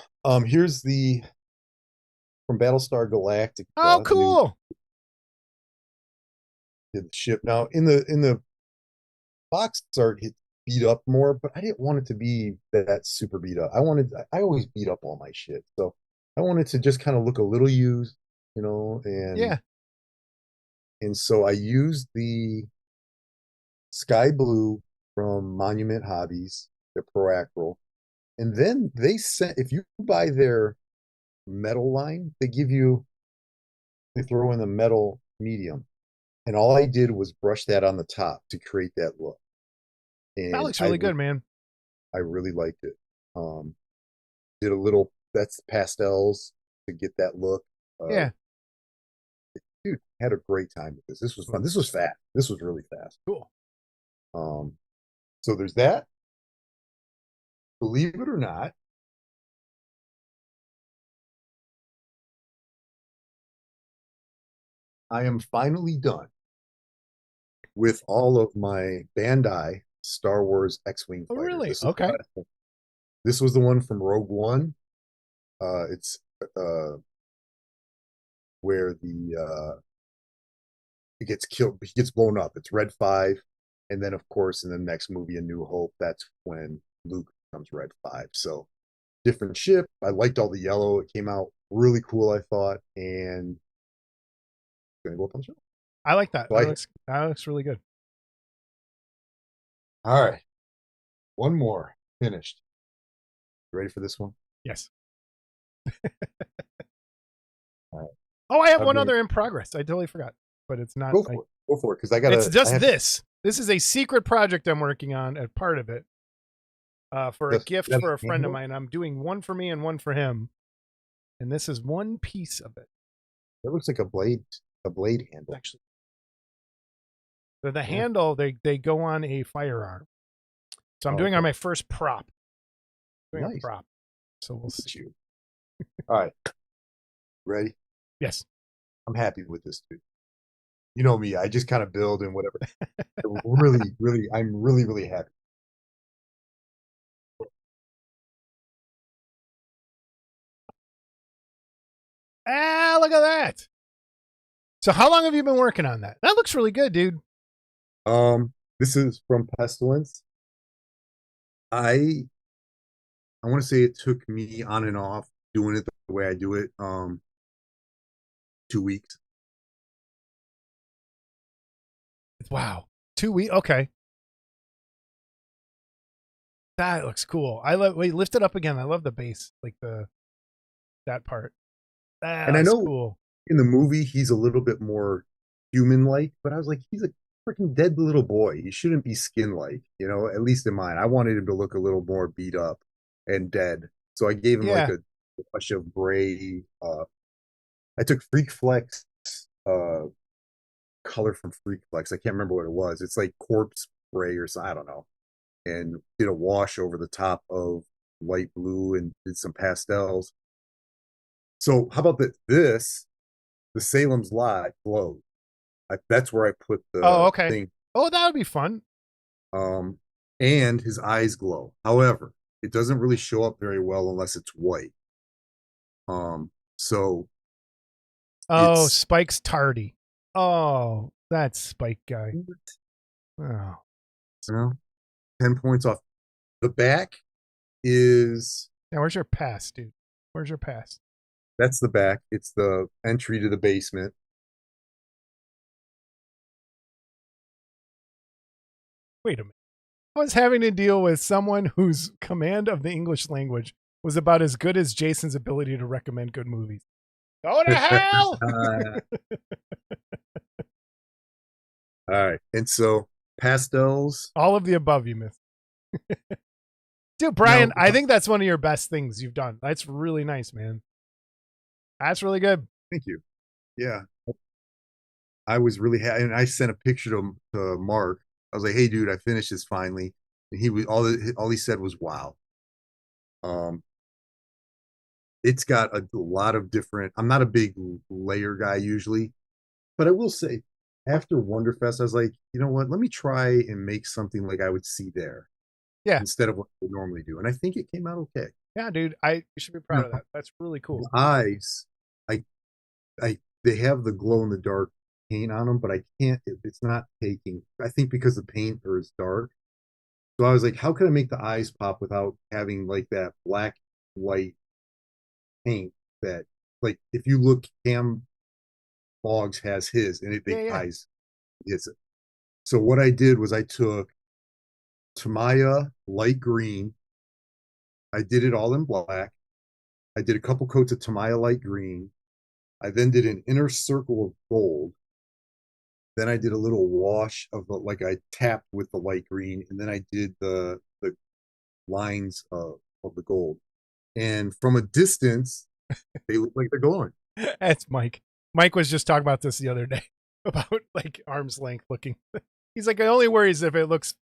here's the from Battlestar Oh, Galactica new cool. ship. Now, in the box art, beat up more, but I didn't want it to be that super beat up. I always beat up all my shit. So I wanted to just kind of look a little used, Yeah. and so I used the sky blue from Monument Hobbies, their Pro Acryl. And then they sent, if you buy their metal line, they throw in the metal medium. And all I did was brush that on the top to create that look. That And looks really good, man. I really liked it. Um, did a little, that's pastels to get that look. Uh, Yeah. dude, had a great time with this. This was fun. Cool. This was fast. This was really fast. Cool. Um, so there's that. Believe it or not, I am finally done with all of my Bandai Star Wars X-Wing Oh, fighters. really? Okay. This was the one from Rogue One. It's uh, where the he gets killed, he gets blown up. It's Red Five, and then of course in the next movie, A New Hope, that's when Luke becomes Red Five. So different ship. I liked all the yellow. It came out really cool, I thought, and gonna go up on the show. I like that. So That looks really good. all right, one more finished. You ready for this one? Yes. All right. Oh, I have I've one been other in progress. I totally forgot, but it's not. Go for it. Go for it, because It's I just have this. This is a secret project I'm working on as part of it. For a to gift have for a a friend of handle. mine. I'm doing one for me and one for him, and this is one piece of it. That looks like a blade handle. Actually, the Yeah. handle they go on a firearm. So I'm Oh, doing on okay. my first prop. Doing a Nice. prop. So we'll Look see. at you. All right. Ready? Yes. I'm happy with this, dude. You know me. I just kind of build and whatever. Really, really, I'm really, really happy. Ah, look at that. So how long have you been working on that? That looks really good, dude. This is from Pestilence. I I want to say it took me on and off doing it the way I do it. 2 weeks. Wow. 2 weeks. Okay. That looks cool. I love. Wait, lift it up again. I love the base, like that part. And I That's know cool. in the movie he's a little bit more human-like, but I was like, he's a freaking dead little boy. He shouldn't be skin-like, at least in mine. I wanted him to look a little more beat up and dead. So I gave him like Yeah. a brush of gray. I took Freak Flex uh color from Freak Flex. I can't remember what it was. It's like corpse gray or something. I don't know. And did a wash over the top of light blue and did some pastels. So how about this? The Salem's Lot glows. That's where I put Oh, the okay. thing. Oh, that would be fun. Um, and his eyes glow. However, it doesn't really show up very well unless it's white. So Oh, it's Spike's tardy. Oh, that Spike guy. Oh, 10 points off. The back is now where's your pass, dude? Where's your pass? that's the back. It's the entry to the basement. Wait a minute. I was having to deal with someone whose command of the English language was about as good as Jason's ability to recommend good movies. Go to hell! All right. And so pastels. All of the above, you missed. Dude, Brian, Now, I think that's one of your best things you've done. That's really nice, man. That's really good. thank you. Yeah. I was really happy. And I sent a picture to Mark. I was like, hey, dude, I finished this finally. And he was all he said was, wow. Um, it's got a lot of different, I'm not a big layer guy usually, but I will say after Wonderfest, I was like, you know what? Let me try and make something like I would see there Yeah. instead of what I would normally do. And I think it came out okay. Yeah, dude. You should be proud of that. That's really The cool. eyes, I they have the glow in the dark paint on them, but I can't. It's not taking. I think because the paint is dark, So I was like, how can I make the eyes pop without having like that black white paint that, like, if you look, Cam Boggs has his and Yeah, the yeah. eyes hits it. So what I did was I took Tamaya light green. I did it all in black. I did a couple coats of Tamaya light green. I then did an inner circle of gold. Then I did a little wash of like I tapped with the light green, and then I did the lines of the gold. And from a distance, they look like they're glowing. That's Mike. Mike was just talking about this the other day about like arm's length looking. He's like, I only worries if it looks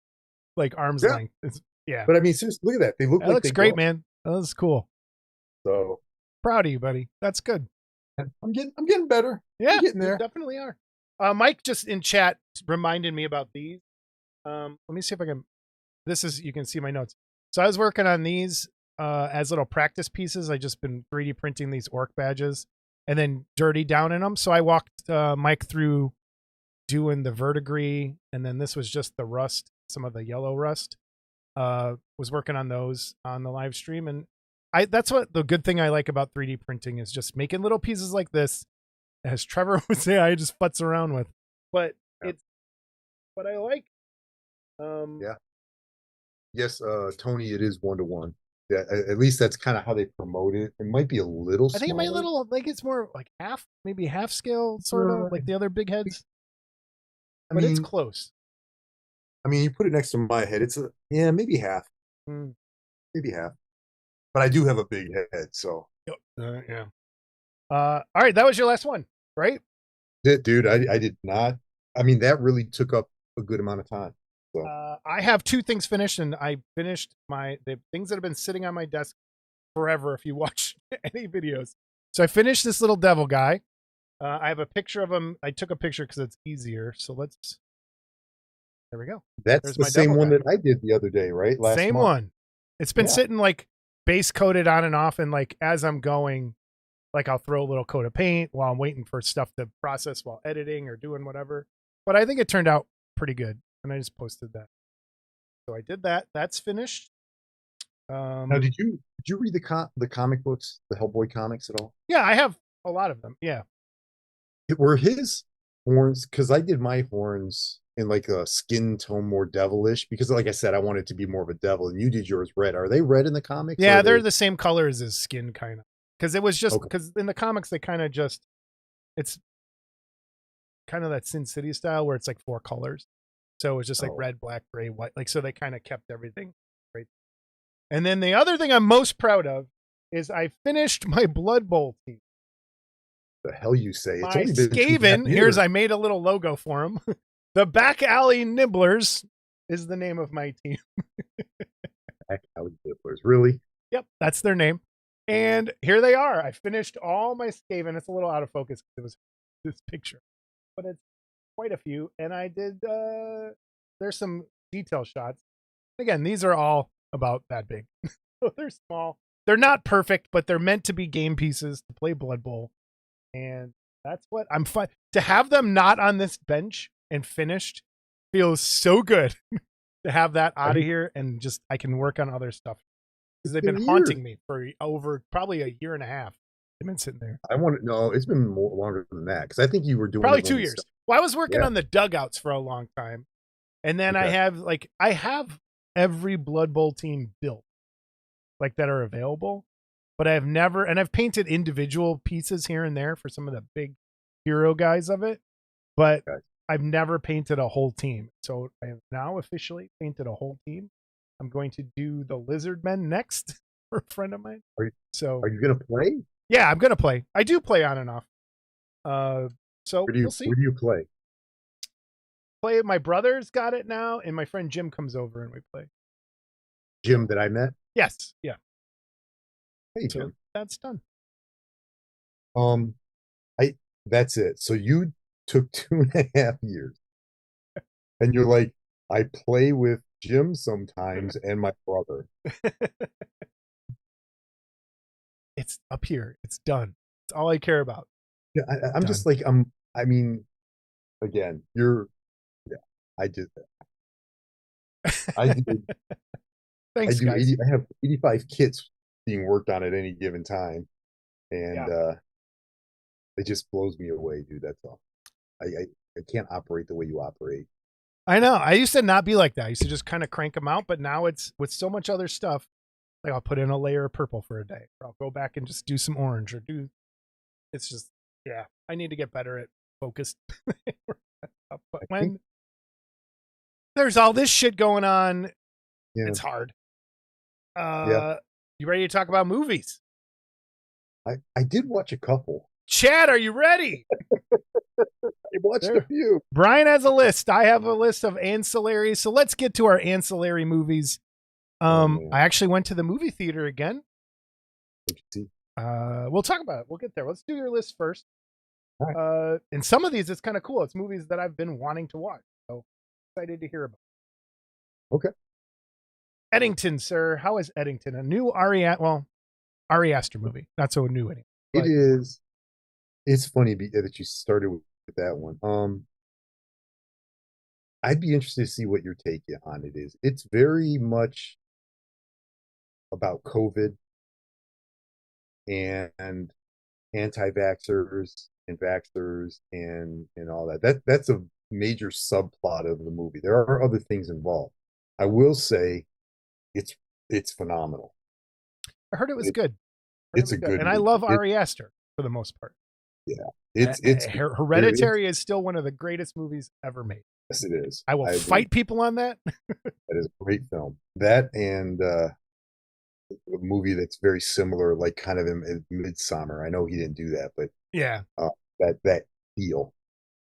like arm's Yeah, length. Yeah, but I mean, seriously, look at that. They look that like looks they great, glow. man. That was cool. So Proud of you, buddy. That's good. I'm getting better. I'm Yeah, getting you there. definitely are. Mike just in chat reminded me about these. Let me see if I can. This is you can see my notes. So I was working on these as little practice pieces. I just been 3D printing these orc badges and then dirty down in them. So I walked Mike through doing the verdigris, and then this was just the rust, some of the yellow rust. Was working on those on the live stream, and I that's what the good thing I like about 3D printing is just making little pieces like this, as Trevor would say, I just futz around with. But Yeah. it's what I like. Um, Yeah. Yes, Tony, it is 1-to-1. Yeah, at least that's kind of how they promote it. It might be a little I think my smaller. little like it's more like half, maybe half scale, sort of Uh, like the other big heads, I but it's mean, close. you put it next to my head. It's a yeah, maybe half, Mm. maybe half. But I do have a big head, so Yep. Yeah. All right, that was your last one, right? dude, I did not. I mean, that really took up a good amount of time. So I have two things finished, and I finished the things that have been sitting on my desk forever. If you watch any videos, so I finished this little devil guy. I have a picture of him. I took a picture because it's easier. So let's. There we go. that's There's the my devil same one guy. that I did the other day, right? Last Same month. one. It's been Yeah, sitting like base coated on and off, and like as I'm going, like I'll throw a little coat of paint while I'm waiting for stuff to process while editing or doing whatever. But I think it turned out pretty good, and I just posted that. So I did that. That's finished. Now, Um, did you read the comic books, the Hellboy comics at all? yeah, I have a lot of them. Yeah. Were his horns? Because I did my horns in like a skin tone more devilish. Because, like I said, I wanted to be more of a devil, and you did yours red. Are they red in the comics? Or Yeah, are they're they the same color as his skin, kind of. Because it was just okay? because in the comics they kind of just it's kind of that Sin City style where it's like four colors. So it's just like Oh, red, black, gray, white. Like so they kind of kept everything right. And then the other thing I'm most proud of is I finished my Blood Bowl team. the hell you say? It's My only been 2.5 Skaven, here's years. I made a little logo for him. The Back Alley Nibblers is the name of my team. Back alley Dipplers, really? Yep, that's their name. And here they are. I finished all my Skaven. It's a little out of focus because it was this picture, but it's quite a few. And I did, there's some detail shots. Again, these are all about that big. They're small. They're not perfect, but they're meant to be game pieces to play Blood Bowl. And that's what I'm fun to have them not on this bench and finished feels so good to have that I out of mean, here and just I can work on other stuff because it's they've been been years. haunting me for over probably a year and a half. They've been sitting there. I want to know. It's been more longer than that because I think you were doing Probably it when two they years. started. Well, I was working Yeah. on the dugouts for a long time. And then Okay. I have every Blood Bowl team built, like that are available. But I've never and I've painted individual pieces here and there for some of the big hero guys of it. But Okay. I've never painted a whole team. So I have now officially painted a whole team. I'm going to do the Lizard Men next for a friend of mine. Are you, So are you gonna play? yeah, I'm gonna play. I do play on and off. So Where do we'll you see. where do you play? Play. My brother's got it now, and my friend Jim comes over and we play. Jim that I met. Yes, yeah. Hey So Jim. that's done. Um, I that's it. So you took 2.5 years, and you're like, I play with Jim sometimes and my brother. It's up here. It's done. It's all I care about. Yeah, I'm just Done. like I mean, again, you're yeah. I did that. I do I Thanks, do guys. 80. I have 85 kits being worked on at any given time, and Yeah. it just blows me away, dude. That's all. I can't operate the way you operate. I know. I used to not be like that. I used to just kind of crank them out, but now it's with so much other stuff. Like I'll put in a layer of purple for a day, or I'll go back and just do some orange, or do. It's just, yeah. I need to get better at focused. But I think, when there's all this shit going on, yeah, it's hard. yeah. You ready to talk about movies? I did watch a couple. Chad, are you ready? I watched a There. few. Brian has a list. I have a list of ancillary. So let's get to our ancillary movies. Oh man, I actually went to the movie theater again. what'd you see? We'll talk about it. We'll get there. Let's do your list first. All right. And some of these, it's kind of cool. It's movies that I've been wanting to watch. So excited to hear about. Okay. Eddington, sir. How is Eddington? A new Ari Aster movie. Not so new anymore. It But is. It's funny that you started with that one. I'd be interested to see what your take on it is. It's very much about COVID and anti-vaxxers and vaxxers and all that. That's a major subplot of the movie. There are other things involved. I will say it's it's phenomenal. I heard it was It, good. it's a good And I movie. love Ari Aster for the most part. Yeah, it's it's Hereditary is still one of the greatest movies ever made. yes, it is. I will I agree. fight people on that. That is a great film. That and a movie that's very similar, like kind of in Midsummer. I know he didn't do that, but Yeah. uh, that feel.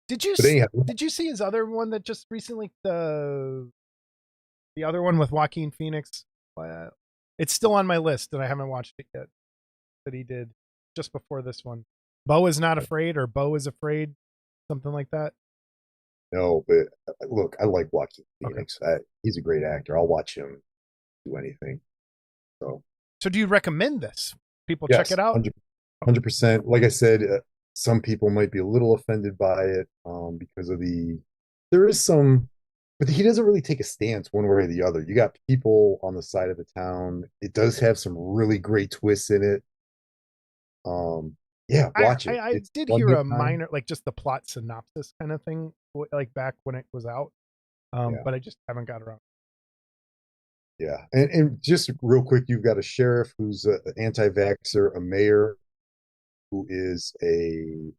Did you But anyhow, did you see his other one that just recently the other one with Joaquin Phoenix? It's still on my list and I haven't watched it yet. That he did just before this one. Bo is not afraid, or Bo is afraid, something like that. no, but look, I like Joaquin Okay. Phoenix. He's a great actor. I'll watch him do anything. So So do you recommend this? People check yes, it out? 100%. Like I said, some people might be a little offended by it because of there is some, but he doesn't really take a stance one way or the other. You got people on the side of the town. It does have some really great twists in it. Yeah, watch it. I It's did one hear good a time. minor, like just the plot synopsis kind of thing, like back when it was out. Yeah, But I just haven't got around. yeah. And just real quick, you've got a sheriff who's an anti-vaxxer, a mayor who is a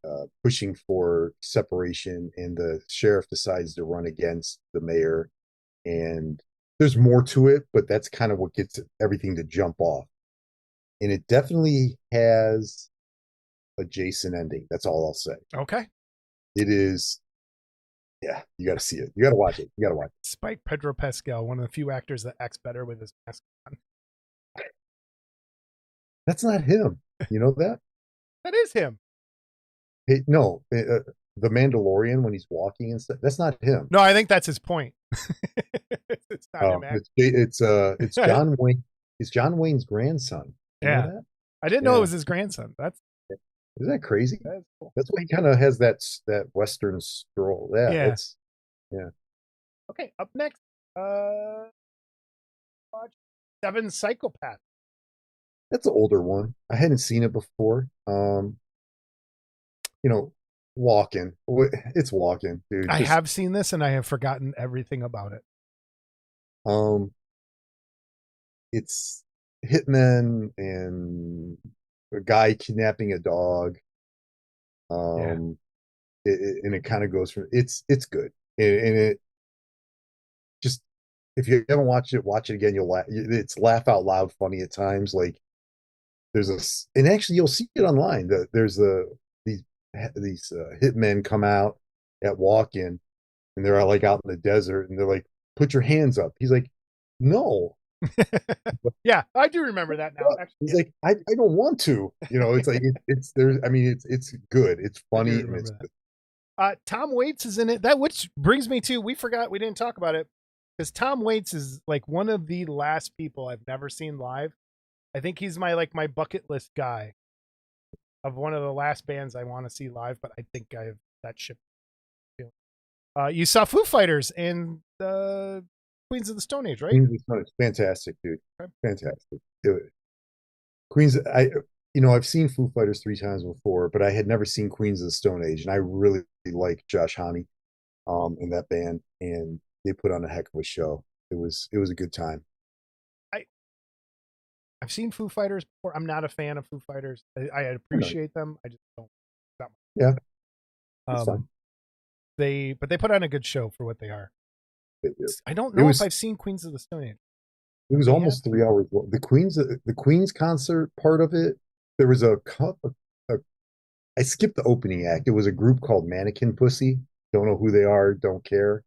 pushing for separation, and the sheriff decides to run against the mayor. And there's more to it, but that's kind of what gets everything to jump off. And it definitely has a Jason ending. That's all I'll say. Okay. It is, yeah, you got to see it. You got to watch it. You got to watch it. Spike Pedro Pascal, one of the few actors that acts better with his mask on. That's not him. You know that? That is him. Hey, no, the Mandalorian when he's walking and stuff. That's not him. No, I think that's his point. It's not him acting. It's John Wayne. It's John Wayne's grandson. You know Yeah. that? I didn't know it Yeah. was his grandson. Isn't that crazy? That's cool. That's why he kind of has that Western stroll. Yeah, Yeah. it's yeah. Okay, up next, watch Seven Psychopaths. That's an older one. I hadn't seen it before. You know, walking. It's walking, dude. I Just have seen this and I have forgotten everything about it. um, it's hitmen and a guy kidnapping a dog. Yeah. Um, and it kind of goes from it's good, and it just if you haven't watched it, watch it again. You'll laugh. It's laugh out loud funny at times. Like there's and actually you'll see it online. There's these hitmen come out at walk-in, and they're like out in the desert, and they're like, "Put your hands up." He's like, "No." Yeah, I do remember that now. Actually, He's yeah, like, I don't want to. It's like it's there's. I mean, it's good. It's I do funny and remember it's that. good. Tom Waits is in it. That which brings me to we didn't talk about it because Tom Waits is like one of the last people I've never seen live. I think he's my bucket list guy of one of the last bands I want to see live, but I think I have that ship. You saw Foo Fighters and Queens of the Stone Age, right? Queens of the Stone Age, fantastic, dude, Okay. fantastic. Queens, I've seen Foo Fighters 3 times before, but I had never seen Queens of the Stone Age, and I really like Josh Homme, in that band, and they put on a heck of a show. It was a good time. I I've seen Foo Fighters before. I'm not a fan of Foo Fighters. I I know. appreciate them. I just don't. Not Yeah, much. it's fine. They put on a good show for what they are. It, it, I don't it know if was I've seen Queens of the Stone Age. it was We have. almost 3 hours long. The Queens concert part of it. There was a I skipped the opening act. It was a group called Mannequin Pussy. Don't know who they are. Don't care.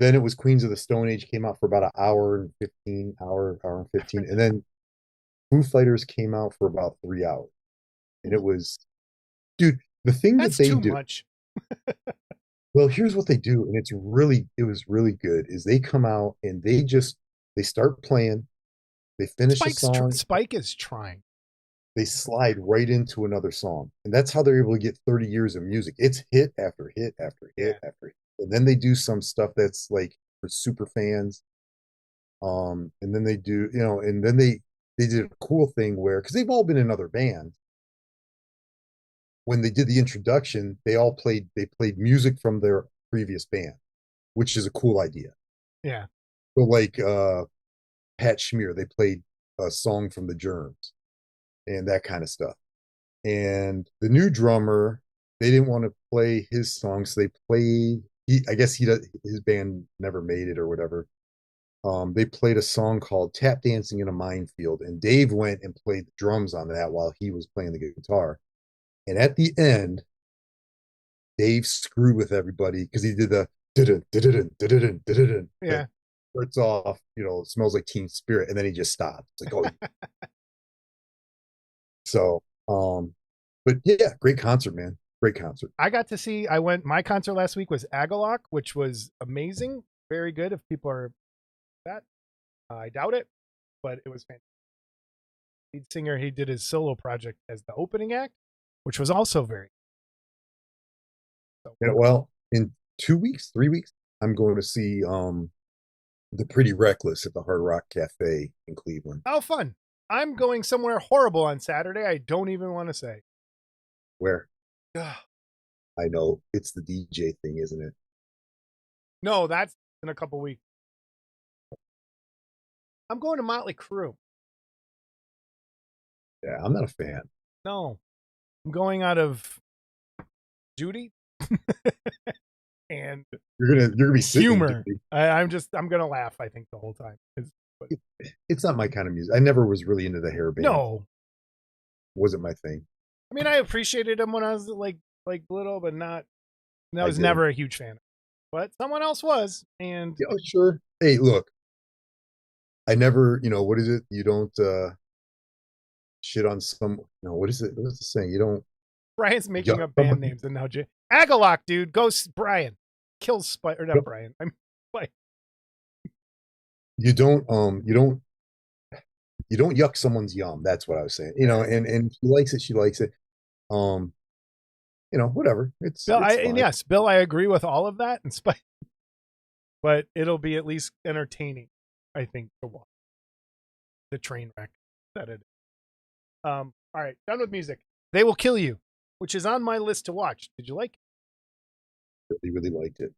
Then it was Queens of the Stone Age came out for about an hour and 15, hour and 15, and then Foo Fighters came out for about 3 hours, and it was, dude, the thing that That's they too do. much. Well, here's what they do, and it was really good. Is they come out and they start playing, they finish a song, Spike is trying. they slide right into another song, and that's how they're able to get 30 years of music. It's hit after hit after Yeah. hit after hit, and then they do some stuff that's like for super fans. And then they do, and then they did a cool thing where, because they've all been in other bands, when they did the introduction, they played music from their previous band, which is a cool idea. Yeah. So like Pat Schmier, they played a song from the Germs and that kind of stuff. And the new drummer, they didn't want to play his song, so they played. I guess his band never made it or whatever. They played a song called "Tap Dancing in a Minefield," and Dave went and played the drums on that while he was playing the guitar. And at the end, Dave screwed with everybody because he did the didn't Yeah. that starts off, smells like Teen Spirit, and then he just stopped. It's like, oh, so, but yeah, great concert, man, great concert. My concert last week was Agalock, which was amazing. Very good if people are that. I doubt it, but it was fantastic. Lead singer, he did his solo project as the opening act, which was also very so. Yeah, well, in 2 weeks, 3 weeks, I'm going to see the Pretty Reckless at the Hard Rock Cafe in Cleveland. Oh, fun. I'm going somewhere horrible on Saturday. I don't even want to say. Where? Ugh. I know it's the DJ thing, isn't it? No, that's in a couple weeks. I'm going to Motley Crue. Yeah, I'm not a fan. No, I'm going out of duty and You're gonna be sitting humor. in I'm gonna laugh. I think the whole time. it's not my kind of music. I never was really into the hair band. No, Wasn't my thing. I mean I appreciated him when I was like little, but not. I was did. never a huge fan. But someone else was, and Yeah, sure. Hey, look, I never, what is it? You don't shit on some. No, what is it? What's the saying? You don't. Brian's making yuck up band somebody- names, and now Agalock, dude, go Brian, kills Spike or not Yep. Brian. I'm like, You don't yuck someone's yum. That's what I was saying. And she likes it. She likes it. Um, whatever. Bill. It's And fine. yes, Bill, I agree with all of that, and Spike, but it'll be at least entertaining, I think, to watch the train wreck that it. All right, done with music. They Will Kill You, which is on my list to watch. Did you like it? Really, really liked it.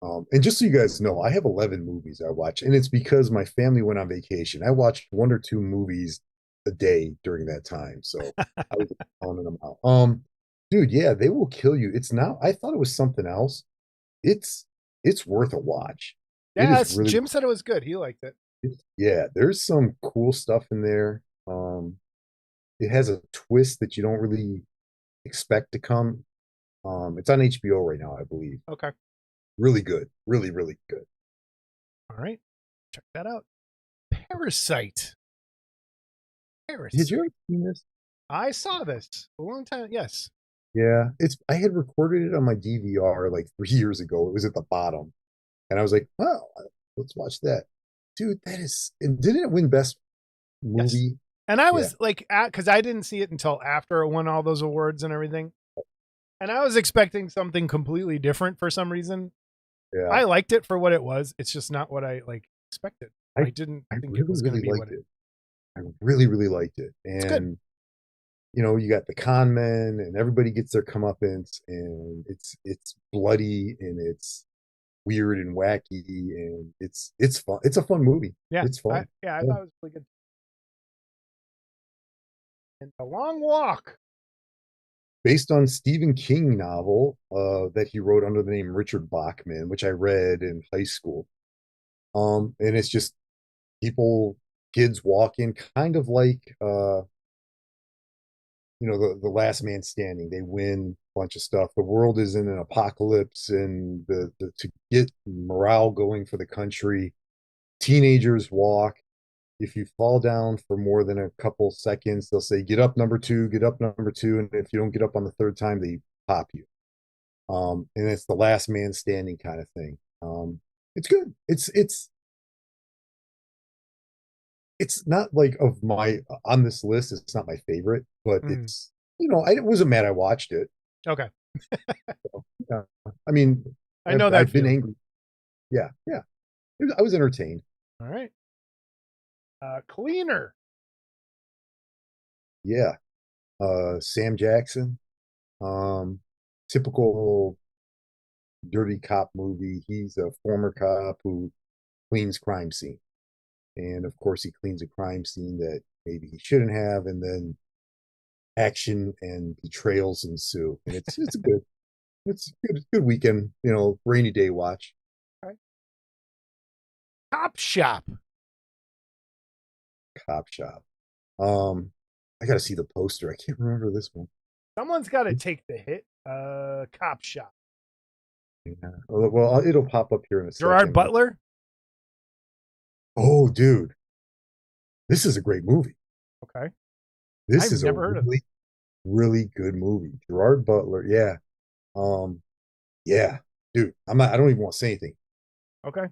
And just so you guys know, I have 11 movies I watch, and it's because my family went on vacation. I watched 1 or 2 movies a day during that time, so I was counting them out. Dude, yeah, They Will Kill You. It's now. I thought it was something else. It's worth a watch. It is Yes, really. Jim said it was good. He liked it. Yeah, there's some cool stuff in there. It has a twist that you don't really expect to come. It's on HBO right now, I believe. Okay. Really good. Really, really good. All right. Check that out. Parasite. Did you ever see this? I saw this a long time. Yes. Yeah, I had recorded it on my DVR like 3 years ago. It was at the bottom, and I was like, "Well, let's watch that." Dude, and didn't it win Best Yes. Movie? And I was because I didn't see it until after it won all those awards and everything. And I was expecting something completely different for some reason. Yeah, I liked it for what it was. It's just not what I like. expected. I I didn't I think it really was going to really be what liked it. it. I really really liked it, It's good. and you got the con men, and everybody gets their comeuppance, and it's bloody and it's weird and wacky, and it's fun. It's a fun movie. Yeah, It's fun. I Yeah. thought it was really good. And The Long Walk. Based on Stephen King novel that he wrote under the name Richard Bachman, which I read in high school. And it's just people, kids walking, kind of like the last man standing. They win a bunch of stuff. The world is in an apocalypse, and the to get morale going for the country, teenagers walk. If you fall down for more than a couple seconds, they'll say, "Get up, number two, get up, number two." And if you don't get up on the third time, they pop you. And it's the last man standing kind of thing. It's good. It's not like of my on this list. It's not my favorite, but Mm, I wasn't mad. I watched it. okay. Uh, I mean, I I've know that I've been feeling. angry. Yeah, yeah. I was entertained. All right. Cleaner. Yeah. Sam Jackson. Um, Typical dirty cop movie. He's a former cop who cleans crime scene. And of course, he cleans a crime scene that maybe he shouldn't have, and then action and betrayals ensue. And it's a good weekend, rainy day watch. All right. Cop Shop. Cop Shop. I got to see the poster. I can't remember this one. Someone's got to take the hit. Cop Shop. Yeah. Well, it'll pop up here in a Gerard second. Butler. Oh, dude, this is a great movie. Okay. This I've is a never heard of really, really good movie. Gerard Butler. Yeah. Um, yeah, dude. I don't even want to say anything. it. Okay.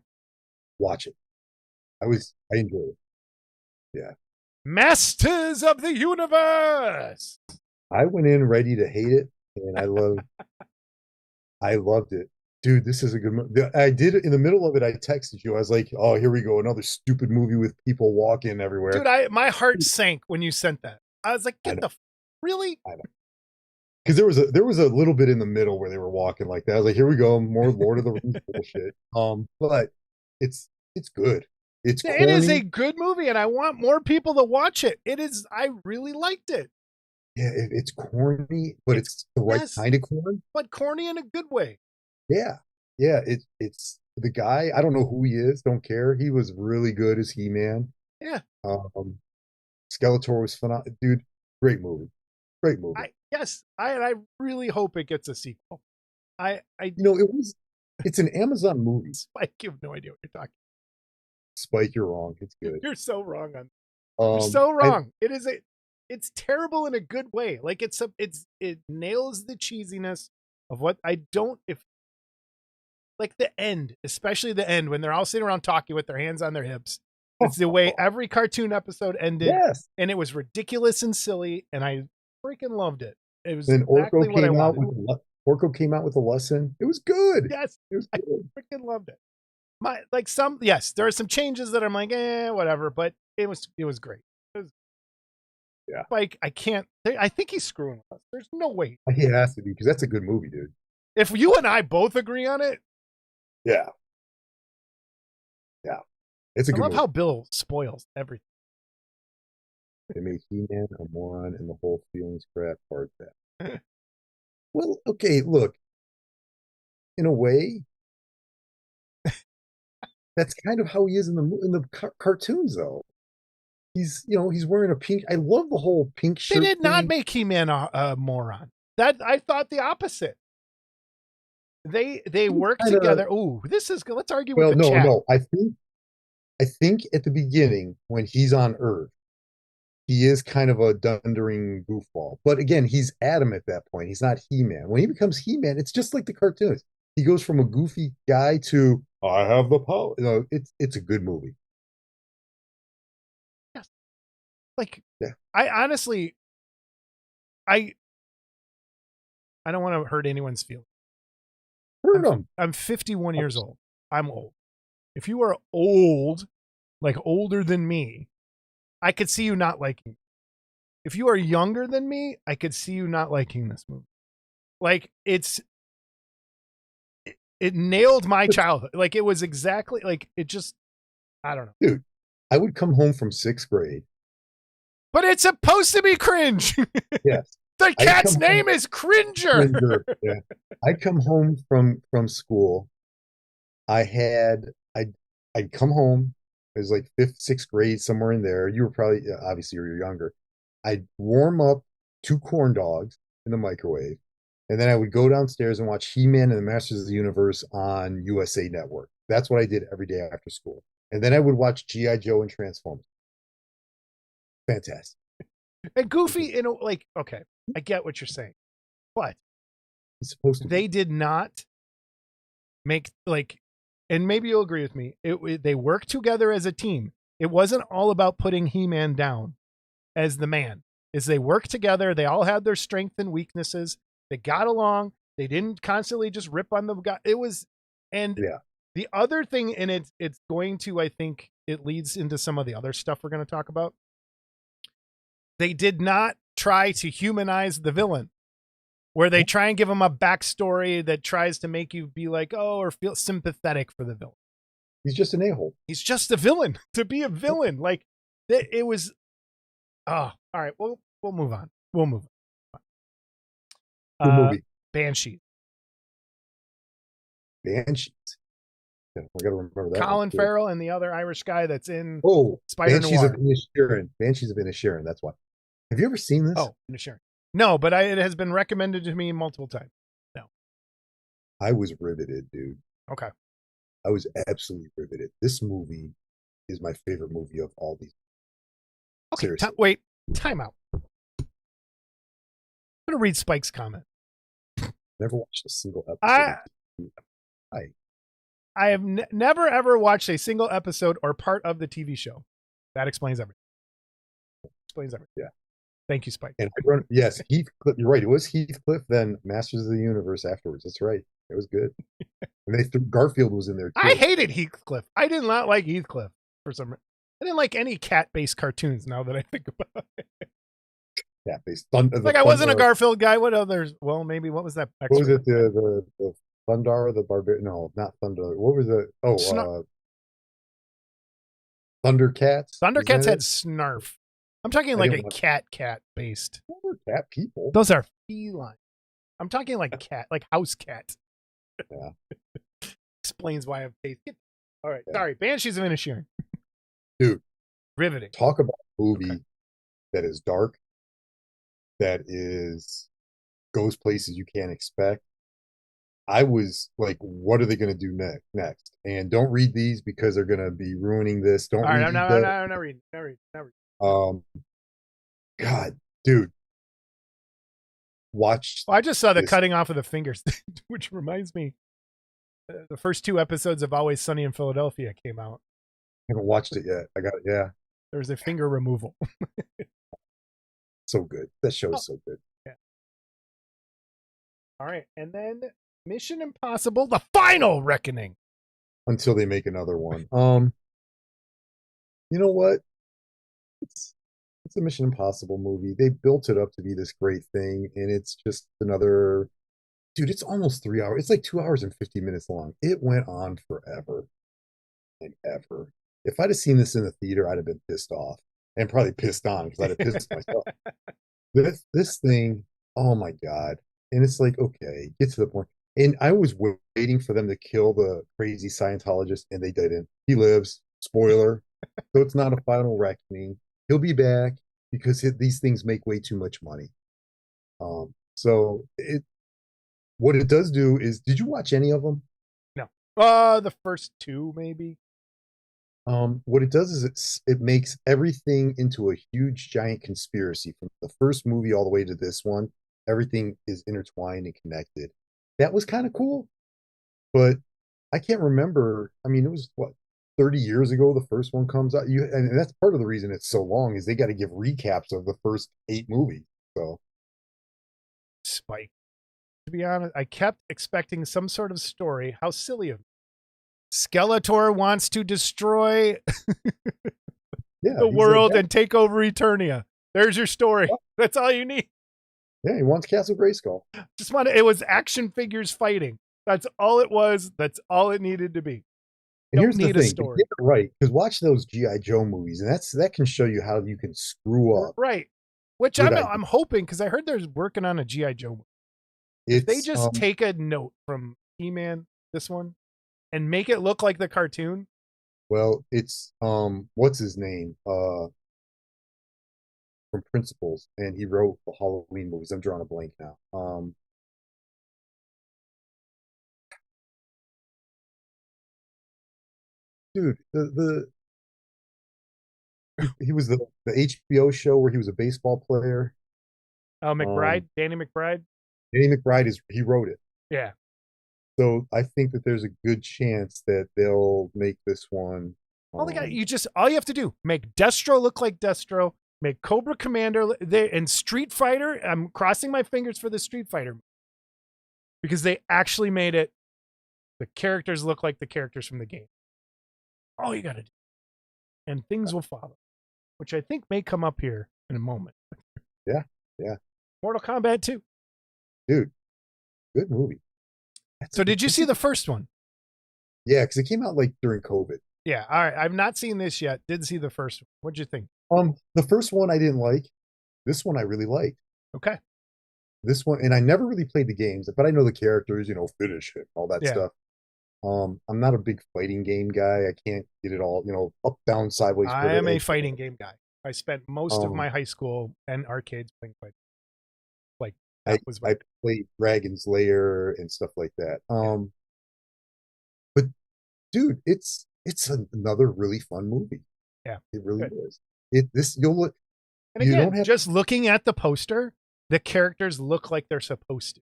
Watch it. I enjoyed it. Yeah. Masters of the Universe. I went in ready to hate it, and I loved it. Dude, this is a good movie. I did it in the middle of it. I texted you. I was like, "Oh, here we go, another stupid movie with people walking everywhere." Dude, my heart sank when you sent that. I was like, I get know, the really? I know, because there was a little bit in the middle where they were walking like that. I was like, "Here we go, more Lord of the Rings bullshit." But it's good. It's It is a corny. good movie, and I want more people to watch it. It is. I really liked it. Yeah, it's corny, but It's it's the right yes, kind of corny. but corny in a good way. Yeah, yeah. It's the guy. I don't know who he is. Don't care. He was really good as He-Man. Yeah. Um, Skeletor was phenomenal, dude. Great movie. Great movie. I really hope it gets a sequel. I It was. It's an Amazon movie. Spike, you have no idea what you're talking. Spike, you're wrong. It's good. You're so wrong on. You're so And wrong. It's terrible in a good way. Like it nails the cheesiness of what I don't if like the end, especially the end when they're all sitting around talking with their hands on their hips. It's the way every cartoon episode ended, yes. and it was ridiculous and silly, and I freaking loved it. It was Then exactly what I wanted. Orko came out with a lesson. It was good. Yes, It was I good. freaking loved it. Yes, there are some changes that I'm like, whatever, but it was great. It was Yeah. like I think he's screwing with us. There's no way. He has to be because that's a good movie, dude. If you and I both agree on it, Yeah. Yeah. It's a I good love movie. how Bill spoils everything. They made He-Man a moron and the whole feelings crap part that. Well, okay, look, in a way, that's kind of how he is in the cartoons, though. He's wearing a pink. I love the whole pink They shirt did not thing. make He-Man a moron. That I thought the opposite. They work Kind of. together. Ooh, this is good. Let's argue with Well, the no, chat. no. I think at the beginning when he's on Earth, he is kind of a dundering goofball. But again, he's Adam at that point. He's not He-Man. When he becomes He-Man, it's just like the cartoons. He goes from a goofy guy to I have the power. It's a good movie. Yes. Like Yeah. I honestly I I don't want to hurt anyone's feelings. Heard him. I'm 51 years old. I'm old. If you are old, like older than me, I could see you not liking it. If you are younger than me, I could see you not liking this movie. Like it nailed my childhood. Like it was exactly like it just I don't know. Dude, I would come home from sixth grade. But it's supposed to be cringe. Yes. The I'd cat's come home name is Cringer. Cringer. Yeah. I'd come home from school. I had I'd come home. It was like fifth, sixth grade, somewhere in there. You were probably obviously you were younger. I'd warm up two corn dogs in the microwave, and then I would go downstairs and watch He-Man and the Masters of the Universe on USA Network. That's what I did every day after school. And then I would watch G.I. Joe and Transformers. Fantastic. And Goofy, in a, like, okay, I get what you're saying, but It's supposed to be. they did not make like, and maybe you'll agree with me. They worked together as a team. It wasn't all about putting He-Man down as the man. Is they worked together. They all had their strengths and weaknesses. They got along. They didn't constantly just rip on the guy. It was, and Yeah. the other thing, and it's going to, I think, it leads into some of the other stuff we're going to talk about. They did not try to humanize the villain, where they try and give him a backstory that tries to make you be like, oh, or feel sympathetic for the villain. He's just an a-hole. He's just a villain to be a villain. Like it was. Oh, all right. We'll move on. We'll move on. Movie. Banshee. Banshees. Yeah, I got to remember that. Colin Farrell and the other Irish guy that's in Spider Banshees Noir. Banshees of Inisherin. That's why. Have you ever seen this? Oh, Inisherin. No, but it has been recommended to me multiple times. No. I was riveted, dude. Okay. I was absolutely riveted. This movie is my favorite movie of all these. Okay. Wait. Time out. I'm going to read Spike's comment. Never watched a single episode. I have never ever watched a single episode or part of the TV show. That explains everything. Yeah. Thank you, Spike. And yes, Heathcliff. You're right. It was Heathcliff, then Masters of the Universe afterwards. That's right. It was good. And they threw Garfield was in there too. I hated Heathcliff. I did not like Heathcliff for some reason. I didn't like any cat-based cartoons. Now that I think about it, cat-based. I wasn't a Garfield guy. What others? Well, maybe what was that? What was it? The Thundar, the Barbarian? No, not Thunder. What was it? Oh, Thundercats. Thundercats had Snarf. I'm talking like a cat based. Cat people. Those are feline. I'm talking like cat, like house cat. Yeah. Explains why I have taste. All right. Yeah. Sorry. Banshees of Inisherin. Dude. Riveting. Talk about a movie that is dark, that goes places you can't expect. I was like, what are they going to do next? And don't read these because they're going to be ruining this. Don't read no, read. God, dude. Watch. Well, I just saw the cutting off of the fingers, which reminds me, the first 2 episodes of Always Sunny in Philadelphia came out. I haven't watched it yet. I got it. Yeah. There's a finger removal. So good. That show is so good. Yeah. All right. And then Mission Impossible, The Final Reckoning. Until they make another one. You know what? It's a Mission Impossible movie. They built it up to be this great thing, and it's just another. Dude, it's almost 3 hours. It's like 2 hours and 50 minutes long. It went on forever and ever. If I'd have seen this in the theater, I'd have been pissed off and probably pissed on because I'd have pissed myself. This thing, oh my God. And it's like, okay, get to the point. And I was waiting for them to kill the crazy Scientologist, and they didn't. He lives. Spoiler. So it's not a final reckoning. He'll be back because these things make way too much money. What it does do is, did you watch any of them? No. The first 2 maybe. What it does is it makes everything into a huge giant conspiracy from the first movie all the way to this one. Everything is intertwined and connected. That was kind of cool, but I can't remember. I mean, it was 30 years ago the first one comes out. And that's part of the reason it's so long is they got to give recaps of the first 8 movies. So, Spike. To be honest, I kept expecting some sort of story. How silly of me. Skeletor wants to destroy Yeah, the he's like, world and take over Eternia. There's your story. That's all you need. yeah, he wants Castle Grayskull. Just want it was action figures fighting. That's all it was. That's all it needed to be. And Don't here's the need a thing, to story. get it right, because watch those G.I. Joe movies, and that can show you how you can screw up. Right. Which Good I'm idea. hoping, because I heard they're working on a G.I. Joe movie. If they It's just take a note from He-Man, this one, and make it look like the cartoon. well, it's what's his name? From Principles, and he wrote the Halloween movies. I'm drawing a blank now. Dude, he was the HBO show where he was a baseball player. Oh, Um, McBride, Danny McBride. Danny McBride he wrote it. Yeah. So I think that there's a good chance that they'll make this one. All you have to do, make Destro look like Destro, make Cobra Commander and Street Fighter. I'm crossing my fingers for the Street Fighter because they actually made it. The characters look like the characters from the game. All you got to do, and things will follow, which I think may come up here in a moment. Yeah, yeah. Mortal Kombat 2. Dude, good movie. So did you see the first one? Yeah, because it came out like during COVID. Yeah. All right. I've not seen this yet. Did see the first one. What'd you think? The first one I didn't like. This one I really liked. Okay. This one, and I never really played the games, but I know the characters, finish it, all that Yeah. stuff. I'm not a big fighting game guy. I can't get it all, up, down, sideways. I am a fighting game guy. I spent most of my high school and arcades playing fighting. Like that was I played Dragon's Lair and stuff like that. But dude, it's another really fun movie. Yeah, it really is. You'll look. And again, just looking at the poster, the characters look like they're supposed to.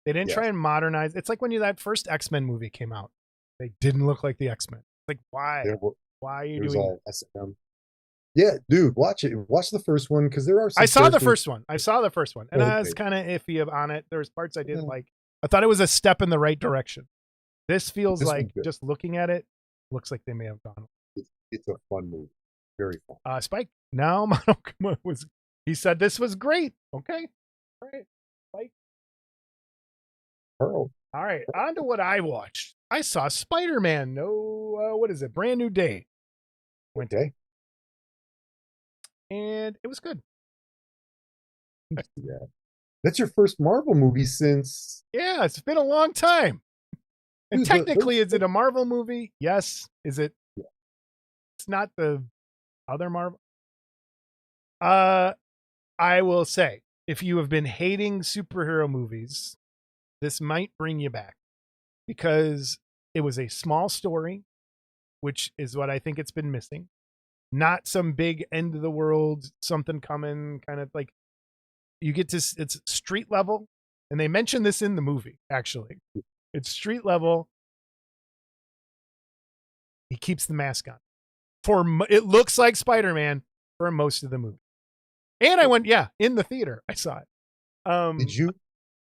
They didn't try and modernize. It's like when that first X-Men movie came out. They didn't look like the X-Men. Like, why? Why are you doing that? SM. Yeah, dude, watch it. Watch the first one because there are some I saw the first one. And I was kind of iffy on it. There was parts I didn't like. I thought it was a step in the right direction. This feels like, just looking at it, looks like they may have gone. It's a fun movie. Very fun. Spike. Now Monokuma he said this was great. Okay. All right. Spike. Pearl. All right. On to what I watched. I saw Spider-Man. What is it? Brand New Day. Okay. And it was good. Yeah. That's your first Marvel movie since. Yeah, it's been a long time. And technically, is it a Marvel movie? Yes. Is it? Yeah. It's not the other Marvel. I will say, if you have been hating superhero movies, this might bring you back because it was a small story, which is what I think it's been missing. Not some big end of the world, something coming, kind of like you get to, it's street level. And they mention this in the movie, actually. It's street level. He keeps the mask on. It looks like Spider-Man for most of the movie. And I went, in the theater. I saw it. Did you?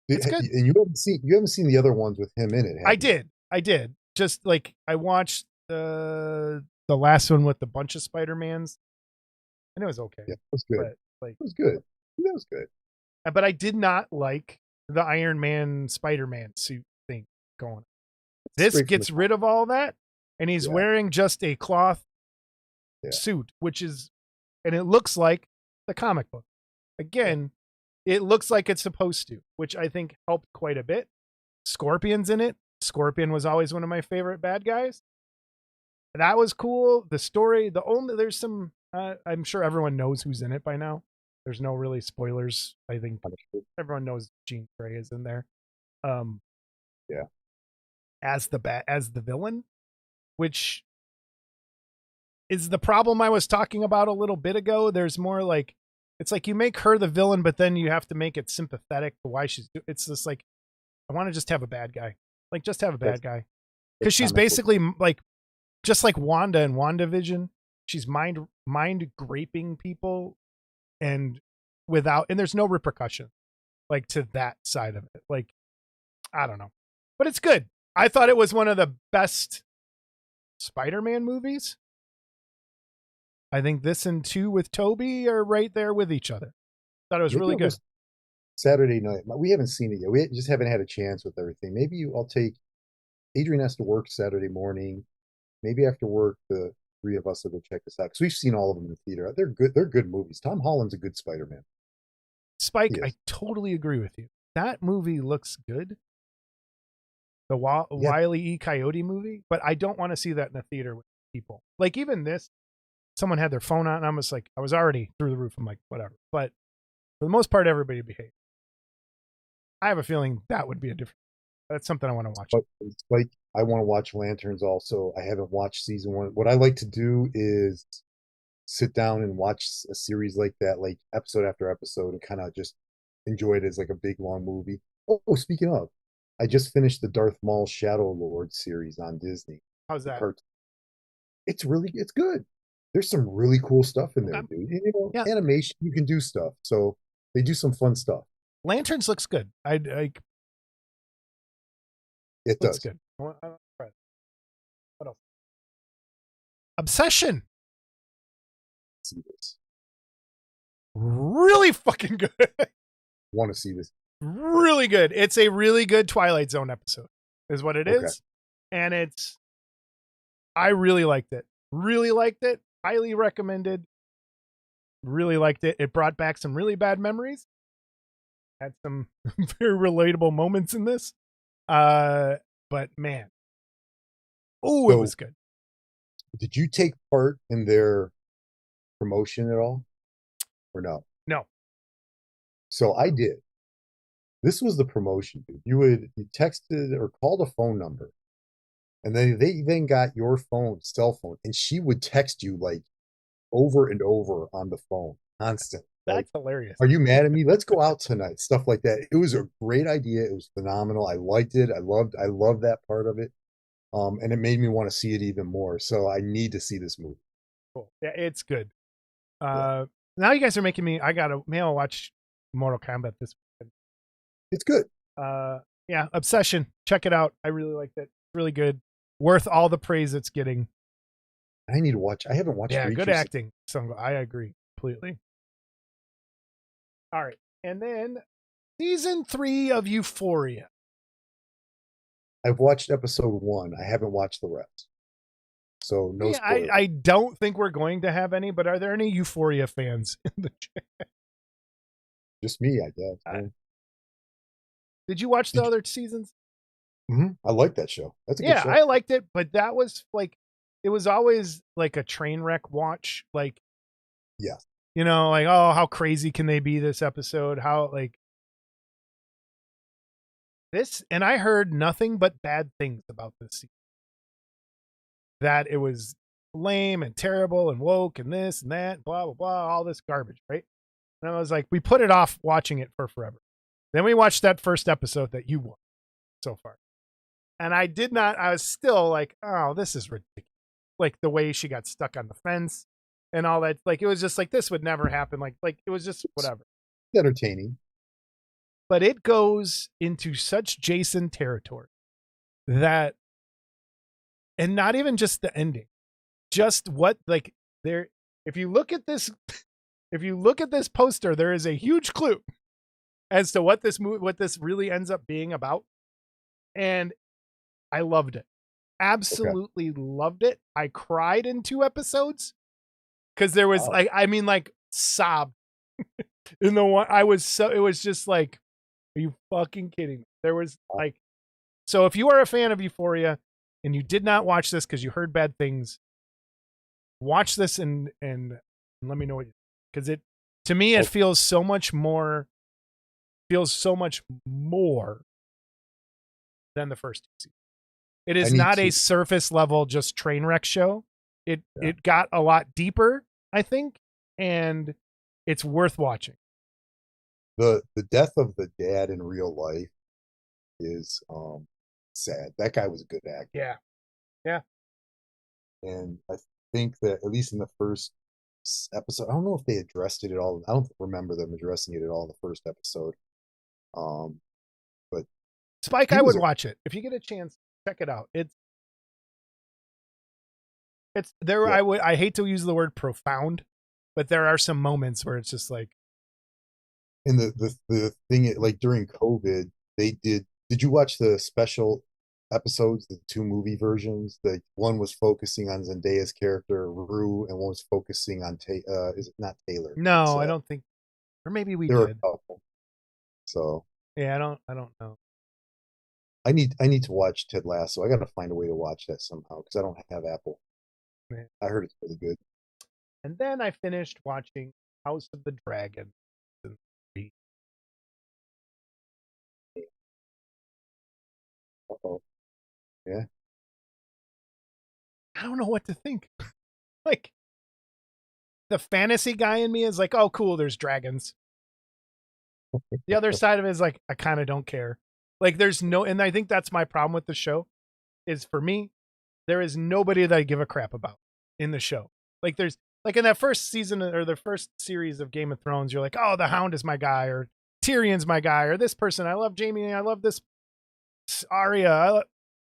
It's good. And you haven't seen the other ones with him in it. I did. Just like I watched the last one with a bunch of Spider-Mans, and it was okay. Yeah, it was good. But, it was good. That was good. But I did not like the Iron Man Spider-Man suit thing going on. This gets rid of all that, and he's wearing just a cloth suit, and it looks like the comic book. Again, it looks like it's supposed to, which I think helped quite a bit. Scorpion's in it. Scorpion was always one of my favorite bad guys. That was cool. The story, there's some, I'm sure everyone knows who's in it by now. There's no really spoilers. I think everyone knows Jean Grey is in there. As the villain, which is the problem I was talking about a little bit ago. There's more like, it's like you make her the villain, but then you have to make it sympathetic to why it's just like, I want to just have a bad guy. Like, just have a bad guy. Because she's basically like, just like Wanda in WandaVision. She's mind graping people and there's no repercussion like to that side of it. Like, I don't know, but it's good. I thought it was one of the best Spider-Man movies. I think this and 2 with Toby are right there with each other. Thought it was Maybe really I'll good. just Saturday night. We haven't seen it yet. We just haven't had a chance with everything. I'll take Adrian has to work Saturday morning. Maybe after work, the three of us will go check this out because we've seen all of them in the theater. They're good. They're good movies. Tom Holland's a good Spider-Man. He Spike, I is. totally agree with you. That movie looks good. The Yeah. Wile E. Coyote movie, but I don't want to see that in a theater with people. Like even this, someone had their phone out, and I was already through the roof. I'm like, whatever. But for the most part, everybody behaved. I have a feeling that would be a different. That's something I want to watch. But it's like I want to watch Lanterns also. I haven't watched season one. What I like to do is sit down and watch a series like that, like episode after episode, and kind of just enjoy it as like a big long movie. Oh, speaking of, I just finished the Darth Maul Shadow Lord series on Disney. How's The that? cartoon. It's good. There's some really cool stuff in there, Okay. dude. And, Yeah, animation, you can do stuff. So they do some fun stuff. Lanterns looks good. I It looks does. good. What else? Obsession, See this. really fucking good. Want to see this? Really good. It's a really good Twilight Zone episode, is what it Okay. is. And I really liked it. Really liked it. Highly recommended. Really liked it. It brought back some really bad memories. Had some very relatable moments in this. But man, oh, it So, was good. did you take part in their promotion at all, or no? No, So I did. This was the promotion, dude. You texted or called a phone number, and they then got your cell phone, and she would text you like over and over on the phone, constant. Like, that's hilarious. are you mad at me? Let's go out tonight. Stuff like that. It was a great idea. It was phenomenal. I liked it. I loved that part of it. And it made me want to see it even more. So I need to see this movie. Cool. Yeah, it's good. Yeah, Now you guys are making me. I'll watch Mortal Kombat this weekend. it's good. Yeah, Obsession. Check it out. I really liked it. Really good. Worth all the praise it's getting. I need to watch. I haven't watched Yeah, good Reacher since. acting. So I agree completely. All right, and then season 3 of Euphoria. I've watched episode one. I haven't watched the rest. So no Yeah, spoilers. I don't think we're going to have any, but are there any Euphoria fans in the chat? Just me, I guess. Did you watch the Did other seasons? I like that show. That's a good Yeah, show. I liked it, but that was like, it was always like a train wreck watch. Like, Yeah. like, oh, how crazy can they be this episode? How, like, this, and I heard nothing but bad things about this season. That it was lame and terrible and woke and this and that, blah, blah, blah, all this garbage, right? And I was like, we put it off watching it for forever. Then we watched that first episode that you watched so far. And I was still like, oh, this is ridiculous. Like the way she got stuck on the fence and all that. Like, it was just like, this would never happen. Like it was just whatever. It's entertaining. But it goes into such Jason territory that, and not even just the ending, just what, like, there, if you look at this, if you look at this poster, there is a huge clue as to what this really ends up being about. And I loved it. Okay. Absolutely loved it. I cried in 2 episodes because there was Wow. like sobbed in the one. It was just like, are you fucking kidding me? There was like, so if you are a fan of Euphoria and you did not watch this because you heard bad things, watch this and let me know what you, because it, to me, it Oh, feels so much more than the first 2 seasons. It I is need not a to. surface level just train wreck show. It Yeah. it got a lot deeper, I think, and it's worth watching. The death of the dad in real life is sad. That guy was a good actor. Yeah. Yeah. And I think that at least in the first episode, I don't know if they addressed it at all. I don't remember them addressing it at all in the first episode. Um, but Spike, he I was would a watch it. If you get a chance, check it out. It's there. Yeah. I hate to use the word profound, but there are some moments where it's just like, And the thing like during COVID, they did you watch the special episodes, the two movie versions? The one was focusing on Zendaya's character Rue, and one was focusing on is it not Taylor? It's no, I don't think, or maybe we there were did. a couple. So Yeah, I don't know. I need to watch Ted Lasso. I got to find a way to watch that somehow because I don't have Apple. Man. I heard it's really good. And then I finished watching House of the Dragon. Uh-oh. Yeah. I don't know what to think. Like the fantasy guy in me is like, oh, cool, there's dragons. The other side of it is like, I kind of don't care. Like there's no, and I think that's my problem with the show is for me, there is nobody that I give a crap about in the show. Like there's like in that first season or the first series of Game of Thrones, you're like, oh, the Hound is my guy, or Tyrion's my guy, or this person. I love Jamie. I love this Arya.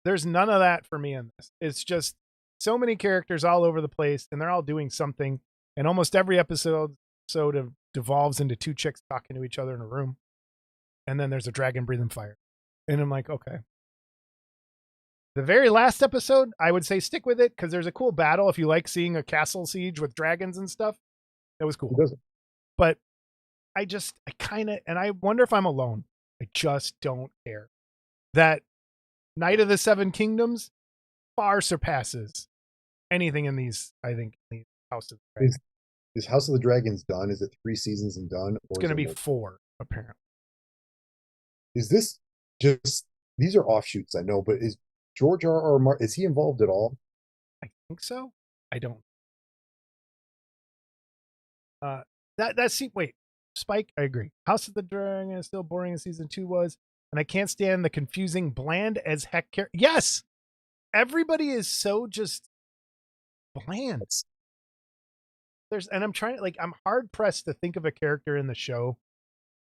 There's none of that for me in this. It's just so many characters all over the place, and they're all doing something. And almost every episode sort of devolves into two chicks talking to each other in a room, and then there's a dragon breathing fire. And I'm like, okay. The very last episode, I would say stick with it because there's a cool battle. If you like seeing a castle siege with dragons and stuff, it was Who cool. doesn't? But I kind of, and I wonder if I'm alone. I just don't care. That Night of the Seven Kingdoms far surpasses anything in these, I think, in these House of the Dragon. Is House of the Dragons done? Is it 3 seasons and done, It's or going is to it be more? 4, apparently. Is this just these are offshoots? I know, but is George R. R. Martin, is he involved at all? I think so. I don't. That's wait, Spike. I agree. House of the Dragon is still boring as season 2 was, and I can't stand the confusing, bland as heck. Yes, everybody is so just bland. And I'm trying, like, I'm hard pressed to think of a character in the show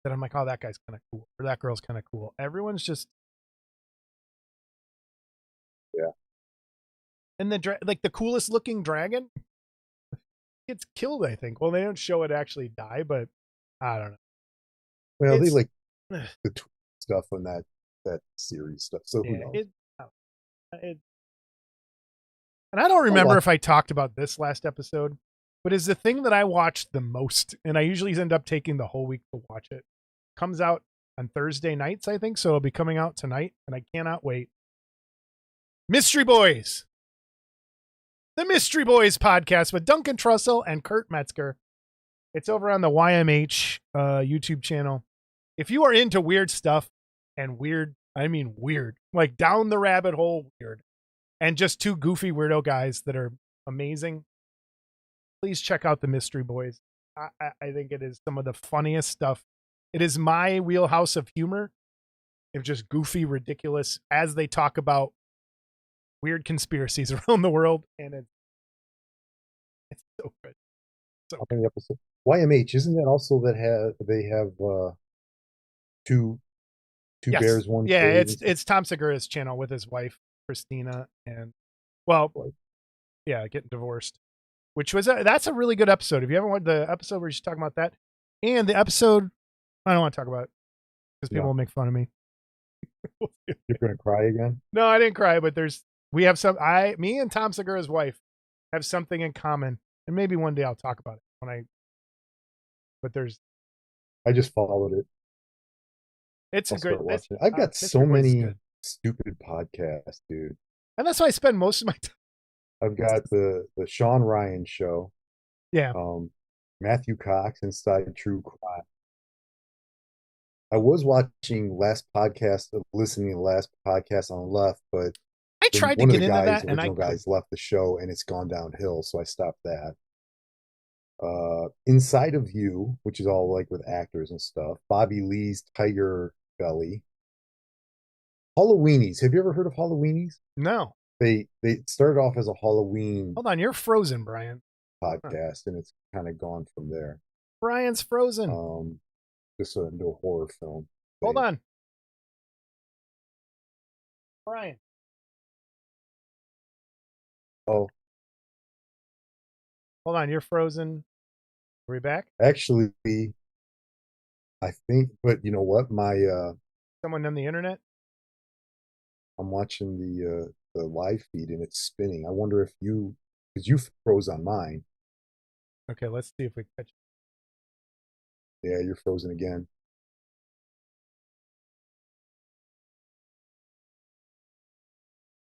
that I'm like, oh, that guy's kind of cool, or that girl's kind of cool. Everyone's just, Yeah. and like the coolest looking dragon gets killed. I think. Well, they don't show it actually die, but I don't know. Well, they It's like the stuff on that series stuff. So who yeah, knows? it, and I don't I'll remember watch. if I talked about this last episode, but is the thing that I watched the most, and I usually end up taking the whole week to watch it. Comes out on Thursday nights, I think, so it'll be coming out tonight, and I cannot wait. Mystery Boys, the Mystery Boys podcast with Duncan Trussell and Kurt Metzger. It's over on the YMH YouTube channel. If you are into weird stuff, and weird, I mean weird, like down the rabbit hole weird, and just two goofy weirdo guys that are amazing, please check out the Mystery Boys. I think it is some of the funniest stuff. It is my wheelhouse of humor. It's just goofy, ridiculous as they talk about weird conspiracies around the world, and it's so good. So How many episodes? YMH, isn't that also that they have two yes, bears, one yeah, cave and stuff? it's Tom Segura's channel with his wife Christina, and well, Like, yeah, getting divorced, which was that's a really good episode. If you haven't watched the episode where she's talking about that, and the episode, I don't want to talk about it because people yeah. will make fun of me. You're gonna cry again? No, I didn't cry, but we have me and Tom Segura's wife have something in common, and maybe one day I'll talk about it but there's, I just followed it. it's a I'll great, start watching it. I've got so Mystery Boys is many good, stupid podcasts, dude. and that's why I spend most of my time. I've got the Sean Ryan show, Yeah, Matthew Cox Inside True Crime. I was watching listening to the last podcast on left, but I then tried to one of get the into guys, that, and I original could. guys, left the show, and it's gone downhill, so I stopped that. Inside of You, which is all like with actors and stuff. Bobby Lee's Tiger Belly. Halloweenies. Have you ever heard of Halloweenies? No, They started off as a Halloween hold on, you're frozen, Brian. Huh. podcast, and it's kind of gone from there. Brian's frozen. Um, just into a horror film. Hold They, on, Brian. oh, Hold on, you're frozen. Are we back? Actually, I think, but you know what? Someone on the internet? I'm watching the live feed and it's spinning. I wonder if because you froze on mine. Okay, let's see if we catch. Yeah, you're frozen again.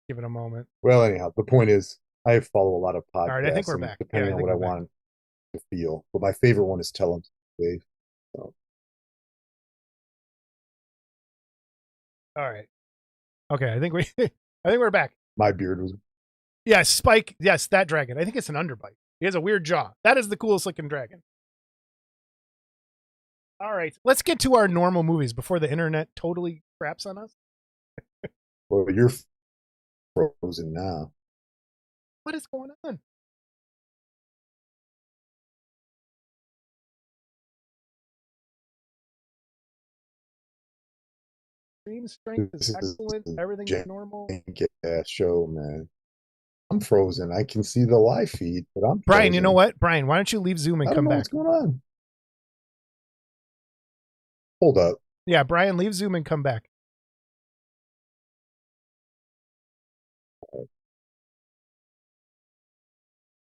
Give it a moment. Well, anyhow, the point is, I follow a lot of All right, I think podcasts, we're and back. Yeah, depending I on think what I we're back. want to feel, but my favorite one is Tell 'em Dave. So, All right. Okay, I think we I think we're back. my beard was Yeah, Spike. Yes, that dragon. I think it's an underbite. He has a weird jaw. That is the coolest looking dragon. All right, let's get to our normal movies before the internet totally craps on us. well, you're frozen now. What is going on? Stream strength is This is excellent. a Everything is normal. jank ass show, man. I'm frozen. I can see the live feed, but I'm Brian, you know frozen. what? Brian, why don't you leave Zoom and I don't come know back? what's going on. Hold up. Yeah, Brian, leave Zoom and come back.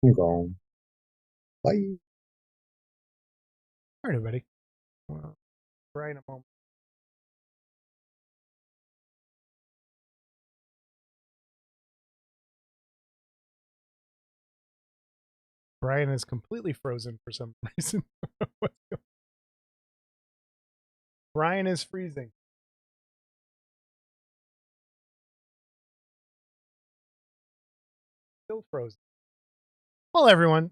I'm gone. Bye. All right, everybody. Well, Brian, a moment. Brian is completely frozen for some reason. Brian is freezing. Still frozen. Well, everyone,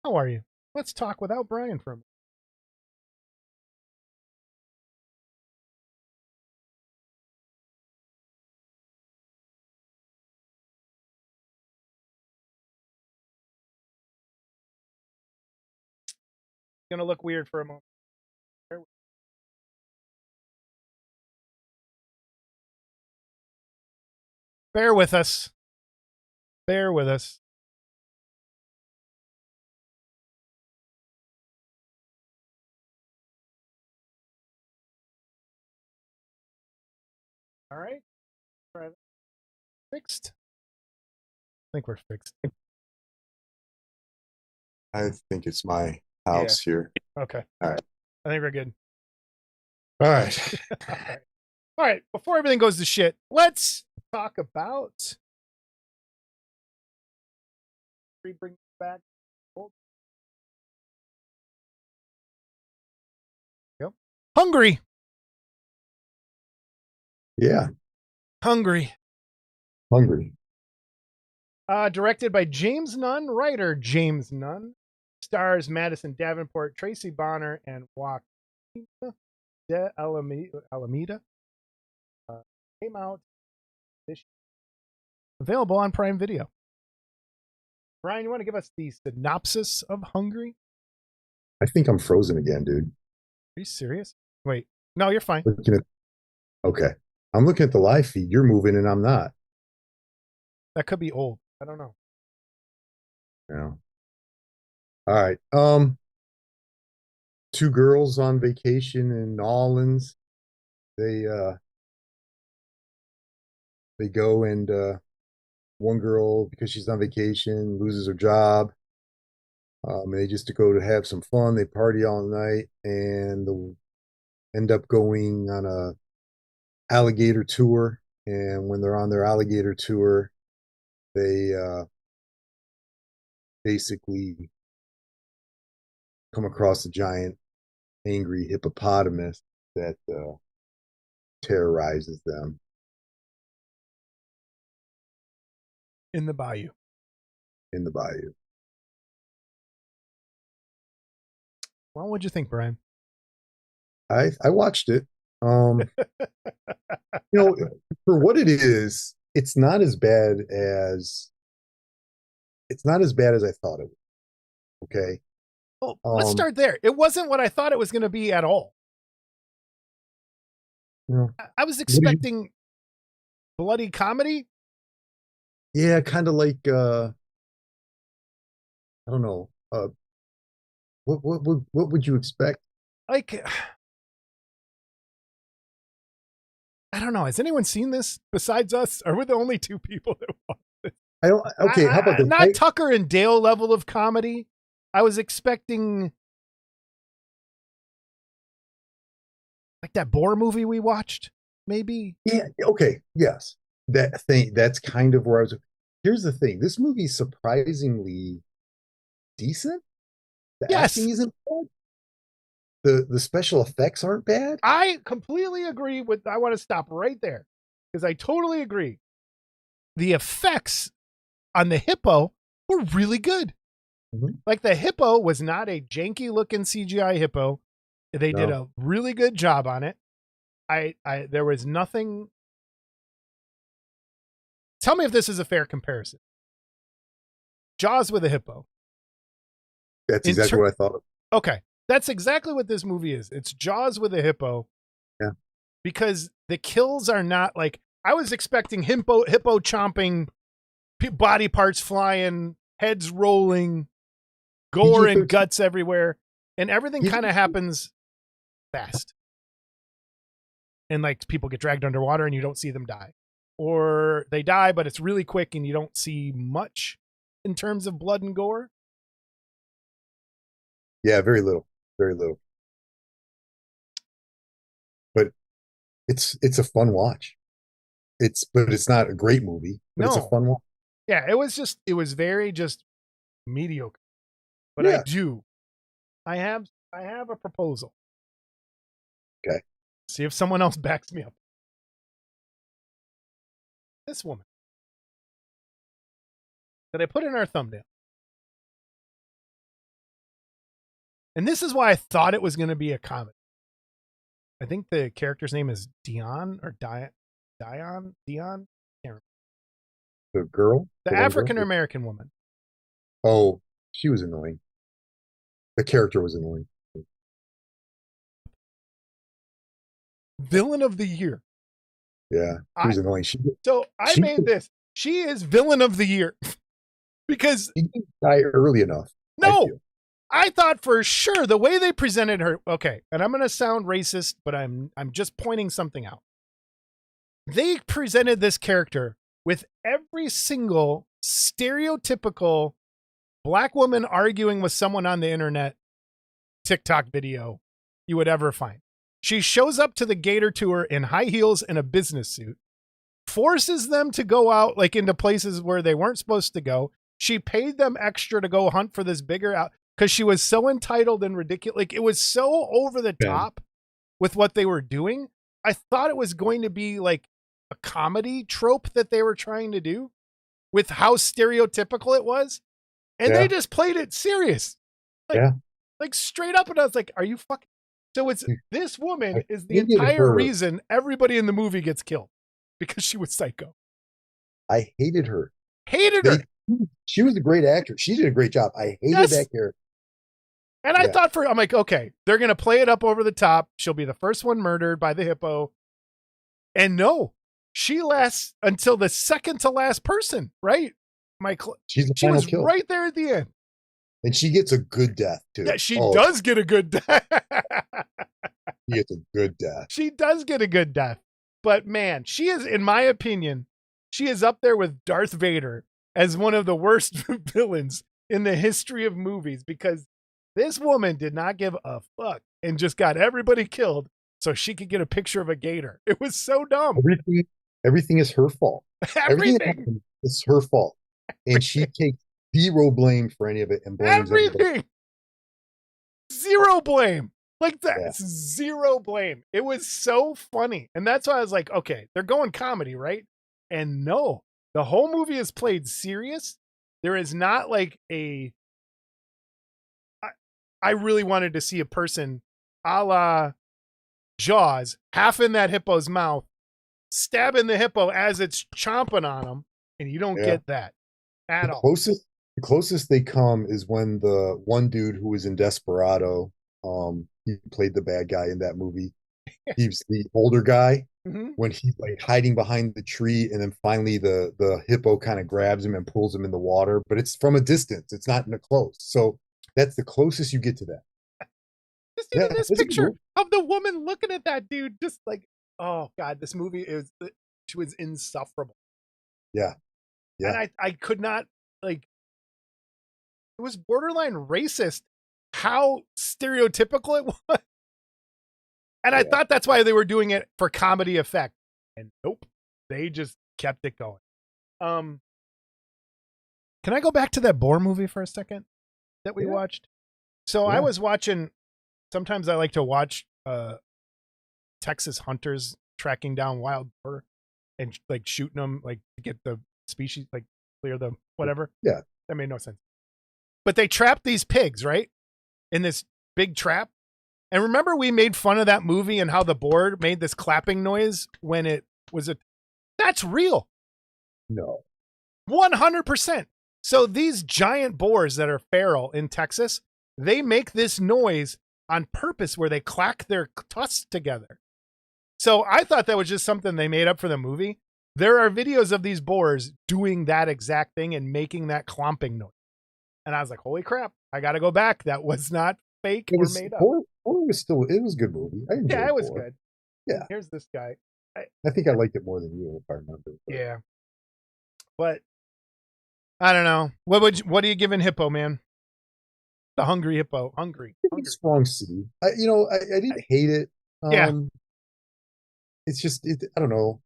how are you? Let's talk without Brian for a minute. It's going to look weird for a moment. Bear with us. Bear with us. All right. All right. Fixed. I think we're fixed. I think it's my Yeah. house here. Okay. All right. I think we're good. All right. All right. All right. Before everything goes to shit, let's talk about. Bring back. Yep. Hungry. Yeah. Hungry. Hungry. Directed by James Nunn, writer James Nunn, stars Madison Davenport, Tracy Bonner, and Joaquin de Alameda. Came out this year. Available on Prime Video. Brian, you want to give us the synopsis of Hungry? I think I'm frozen again, dude. Are you serious? Wait, no, you're fine. Okay. I'm looking at the live feed. You're moving and I'm not. That could be old. I don't know. Yeah. All right. Two girls on vacation in New Orleans. They go and one girl, because she's on vacation, loses her job. They just go to have some fun. They party all night and end up going on a alligator tour. And when they're on their alligator tour, they basically come across a giant, angry hippopotamus that terrorizes them In the bayou. in the bayou. Well, what'd you think, Brian? I watched it. For what it is, it's not as bad as I thought it was. Okay. Well, let's start there. It wasn't what I thought it was going to be at all. You I was expecting bloody comedy. Yeah, kind of like I don't know. What would you expect? Like, I don't know. Has anyone seen this besides us? Are we the only two people that watch this? I don't. Okay, how about this? Not Tucker and Dale level of comedy. I was expecting like that Boar movie we watched, maybe. Yeah. Okay. Yes. That thing. That's kind of where I was. Here's the thing. This movie's surprisingly decent. The Yes, acting isn't bad. The special effects aren't bad. I completely agree with. I want to stop right there because I totally agree. The effects on the hippo were really good. Mhm. Like the hippo was not a janky looking CGI hippo. They did No. a really good job on it. There was nothing. Tell me if this is a fair comparison. Jaws with a hippo. That's In exactly ter- what I thought. okay, that's exactly what this movie is. It's Jaws with a hippo Yeah. because the kills are not like I was expecting hippo chomping, body parts flying, heads rolling, gore and PG-13. guts everywhere, and everything PG, kind of happens fast. And like people get dragged underwater and you don't see them die, or they die but it's really quick and you don't see much in terms of blood and gore. yeah, very little, very little. But it's a fun watch. But it's not a great movie, but it's a No, fun watch. yeah, it was very just mediocre. But Yeah. I have a proposal. Okay. See if someone else backs me up. This woman that I put in our thumbnail, and this is why I thought it was going to be a comedy. I think the character's name is Dion or Dion. Dion? Dion? Can't remember. The girl, The the one girl. African American woman. Oh, she was annoying. The character was annoying. Villain of the year. Yeah, she was annoying. I She made this. She is villain of the year because she didn't die early enough, I no, feel. I thought for sure the way they presented her. Okay, and I'm going to sound racist, but I'm just pointing something out. They presented this character with every single stereotypical black woman arguing with someone on the internet TikTok video you would ever find. She shows up to the Gator tour in high heels and a business suit, forces them to go out like into places where they weren't supposed to go. She paid them extra to go hunt for this bigger out because she was so entitled and ridiculous. Like it was so over the Yeah. top with what they were doing. I thought it was going to be like a comedy trope that they were trying to do with how stereotypical it was. And Yeah. they just played it serious. Like, Yeah. like straight up. And I was like, are you fucking? So it's this woman I is the hated entire her. reason everybody in the movie gets killed because she was psycho. I hated her. Hated her. She was a great actress. She did a great job. I hated Yes. that character. And I Yeah. thought I'm like, okay, they're going to play it up over the top. She'll be the first one murdered by the hippo. And no, she lasts until the second to last person, right? She's the She final was kill. right there at the end. And she gets a good death, too. Yeah, she does get a good death. She gets a good death. She does get a good death. But man, she is, in my opinion, she is up there with Darth Vader as one of the worst villains in the history of movies because this woman did not give a fuck and just got everybody killed so she could get a picture of a gator. It was so dumb. Everything is her fault. Everything that Everything. happens is her fault. And she takes zero blame for any of it and blames everybody. Everything. Zero blame. Like that. Yeah. Zero blame. It was so funny. And that's why I was like, okay, they're going comedy, right? And no, the whole movie is played serious. There is not like I really wanted to see a person a la Jaws, half in that hippo's mouth, stabbing the hippo as it's chomping on him. And you don't get that at all. The closest they come is when the one dude who was in Desperado, he played the bad guy in that movie. He's the older guy Mm-hmm. when he's like hiding behind the tree, and then finally the hippo kind of grabs him and pulls him in the water, but it's from a distance. It's not in a close. So that's the closest you get to that. Just even Yeah, this it's a good picture movie. of the woman looking at that dude, just like, oh god, this movie is she was insufferable, Yeah, and yeah, I could not like. It was borderline racist how stereotypical it was, and I yeah. thought that's why they were doing it for comedy effect, and nope, they just kept it going. Um, can I go back to that boar movie for a second that we Yeah, watched? So I yeah. was watching. Sometimes I like to watch Texas hunters tracking down wild boar and like shooting them, like to get the species, like clear the whatever. Yeah. That made no sense. But they trapped these pigs, right, in this big trap. And remember, we made fun of that movie and how the boar made this clapping noise when it was a. That's real, No. 100%. So these giant boars that are feral in Texas, they make this noise on purpose where they clack their tusks together. So I thought that was just something they made up for the movie. There are videos of these boars doing that exact thing and making that clomping noise. And I was like, holy crap, I got to go back. That was not fake It or was made up. Four was still it was a good movie. I Yeah, enjoyed it was Four. good. And Yeah. here's this guy. I think I liked it more than you, if I remember. But Yeah. But I don't know. What are you giving Hippo, man? The hungry hippo. Hungry. it's Hungry. strong C. I didn't hate it. Yeah. It's just I don't know.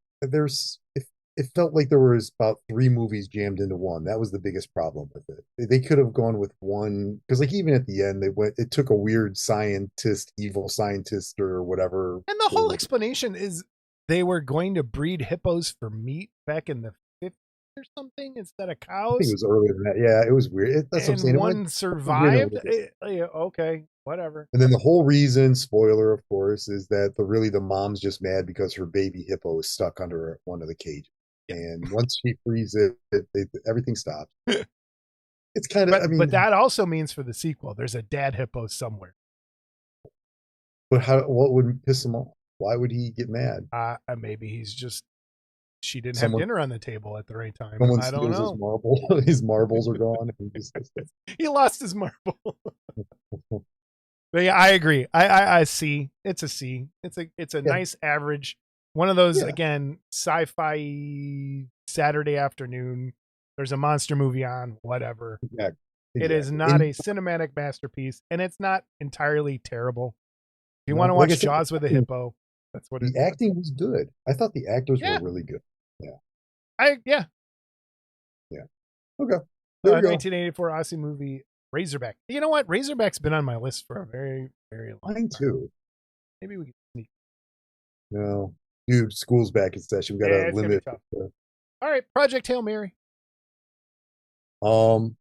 It felt like there was about three movies jammed into one. That was the biggest problem with it. They could have gone with one because like even at the end it took a weird scientist, evil scientist or whatever. And the To whole like explanation is they were going to breed hippos for meat back in the 50s or something instead of I think it cows. was earlier than that. Yeah, it was weird. That's what I'm And saying. It went one ran a survived. little bit. Yeah, okay, whatever. And then the whole reason, spoiler of course, is that the mom's just mad because her baby hippo is stuck under one of the cages. And once she frees everything stops. It's kind of, I But mean, that also means for the sequel, there's a dad hippo somewhere. but what would piss him off? Why would he get mad? Maybe he's just she didn't have Someone dinner on the table at the right time. someone I don't steals his know. marble, his marbles are gone. And he just, He lost his marble. But yeah, I agree. I see. It's a C. It's a yeah, nice average. One of those yeah, again, sci-fi Saturday afternoon. There's a monster movie on, whatever. exactly, It is exactly. not And a cinematic masterpiece, and it's not entirely terrible. If you want no, to like I watch said, Jaws with a hippo, that's what it. the acting was good. I thought the actors were Yeah, really good. Yeah, yeah. yeah. Okay, there we go. 1984 Aussie movie Razorback. You know what? Razorback's been on my list for a very, very long Mine time. too. Maybe we can sneak. No, dude, school's back in session. We got to Yeah, it's gonna be limit. tough. All right, Project Hail Mary. Um,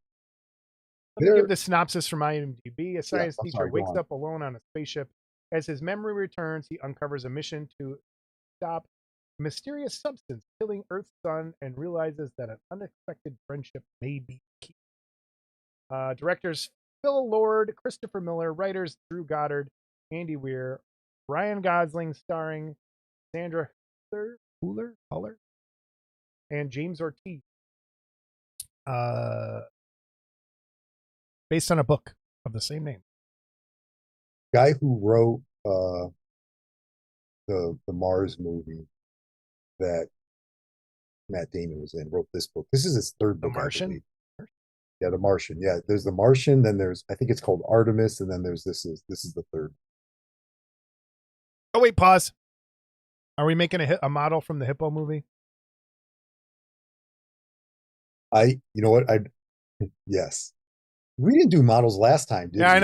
Let me give there. the synopsis from IMDb. A Yeah, science I'm teacher sorry. Go wakes on. up alone on a spaceship. As his memory returns, he uncovers a mission to stop a mysterious substance killing Earth's sun and realizes that an unexpected friendship may be key. Directors Phil Lord, Christopher Miller, writers Drew Goddard, Andy Weir, Ryan Gosling starring Sandra Huller, and James Ortiz. Uh, based on a book of the same name. Guy who wrote the Mars movie that Matt Damon was in wrote this book. This is his third The book, I Martian. believe. Yeah, The Martian. Yeah, there's The Martian, then there's I think it's called Artemis, and then there's this is the third. Oh wait, pause. Are we making a model from the Hippo movie? You know what? I yes. We didn't do models last time, did Yeah, I we?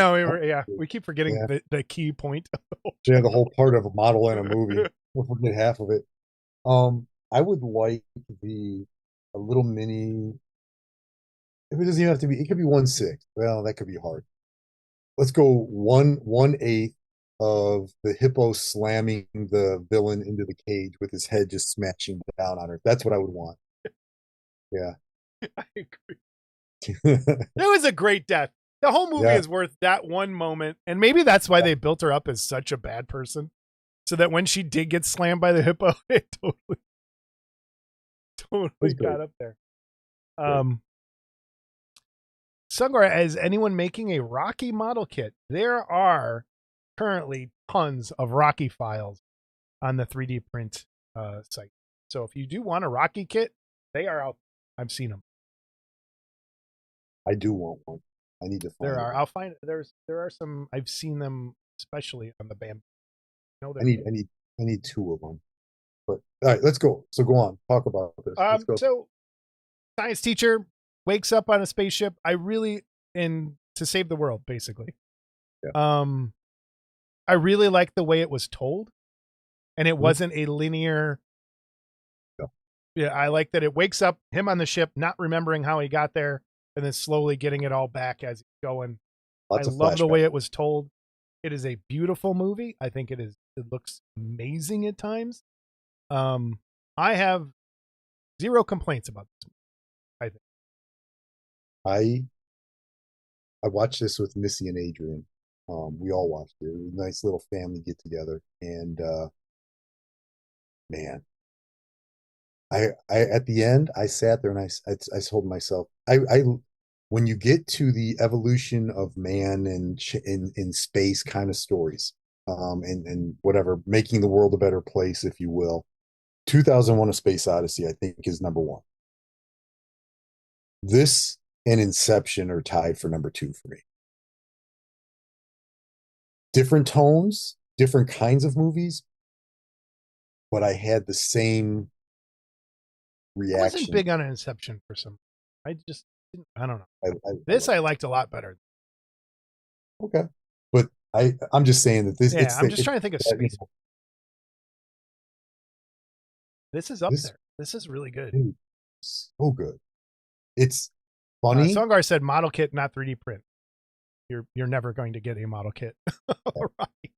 know. We keep forgetting Yeah, the key point. yeah, the whole part of a model in a movie. We'll forget half of it. I would like the a little mini. If it doesn't even have to be, it could be 1/6. Well, that could be hard. Let's go 1/8 of the hippo slamming the villain into the cage with his head just smashing down on her. That's what I would want. Yeah. I agree. It was a great death. The whole movie Yeah. is worth that one moment, and maybe that's why they built her up as such a bad person. so that when she did get slammed by the hippo, it totally great. got up there. Great. Sungora, is anyone making a Rocky model kit? There are currently tons of Rocky files on the 3D print site. So if you do want a Rocky kit, they are out. I've seen them. I do want one. I need to find There are. one. I'll find. There are some. I've seen them, especially on the Bam. No, I need two of them. But all right, let's go. So go on. Talk about this. Let's go. So science teacher wakes up on a spaceship. To save the world, basically. Yeah. I really like the way it was told, and it Mhm. wasn't a linear. Yeah. Yeah, I like that it wakes up him on the ship, not remembering how he got there, and then slowly getting it all back as he's going. I Lots of love the flashbacks. way it was told. It is a beautiful movie. I think it is. It looks amazing at times. I have zero complaints about this movie, I think. I watched this with Missy and Adrian. We all watched it. It was a nice little family get together. And man, I at the end, I sat there and I told myself, when you get to the evolution of man and in space kind of stories, and whatever, making the world a better place, if you will, 2001: A Space Odyssey, I think, is number one. This and Inception are tied for number two for me. Different tones, different kinds of movies, but I had the same I wasn't reaction. big on Inception for some. I just didn't. I don't know. I This I liked a lot better. okay, but I'm just saying that this Yeah, I'm just trying to think of that, space. This is up this there. This is really good. dude, so good. It's funny. Songar said model kit, not 3D print. You're never going to get a model kit. Right.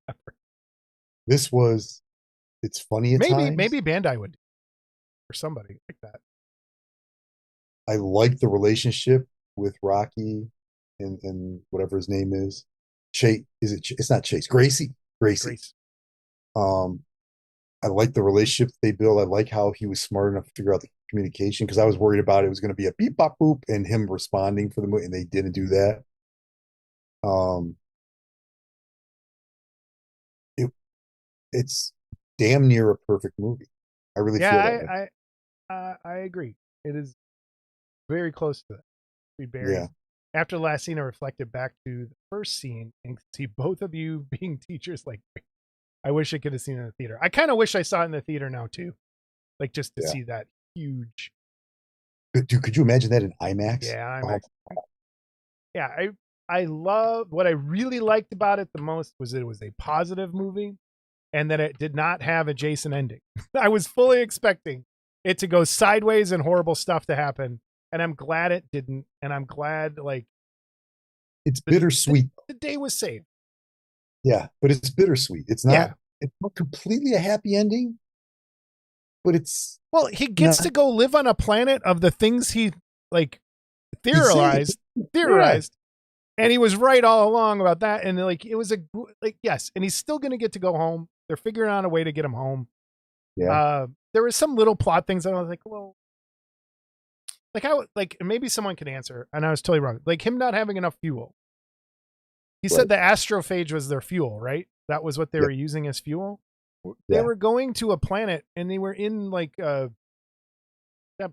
This was it's funny at times. Maybe Bandai would, or somebody like that. I like the relationship with Rocky and whatever his name is. Chase it's not Chase. Gracie. Gracie. Grace. I like the relationship they build. I like how he was smart enough to figure out the communication because I was worried about it was going to be a beep bop boop and him responding for the movie, and they didn't do that. Um, it it's damn near a perfect movie. I really feel that way. Yeah, I agree. It is very close to that. Yeah, After the last scene, I reflected back to the first scene and see both of you being teachers. Like, I wish I could have seen it in the theater. I kind of wish I saw it in the theater now too, like just to yeah. see that huge. But dude, could you imagine that in IMAX? Yeah, Oh, yeah. I love what I really liked about it the most was that it was a positive movie and that it did not have a Jason ending. I was fully expecting it to go sideways and horrible stuff to happen, and I'm glad it didn't. And I'm glad like it's bittersweet. the day was saved. Yeah, but it's bittersweet. Yeah. It's not completely a happy ending, but it's Well, he gets not. to go live on a planet of the things he like He saved. theorized, and he was right all along about that. And like it was yes, and he's still gonna get to go home. They're figuring out a way to get him home. Yeah, There was some little plot things that I was like, well, like I would like maybe someone can answer, and I was totally wrong. Like him not having enough fuel. He said right. the astrophage was their fuel, right? That was what they Yeah, were using as fuel. They yeah, were going to a planet, and they were in like that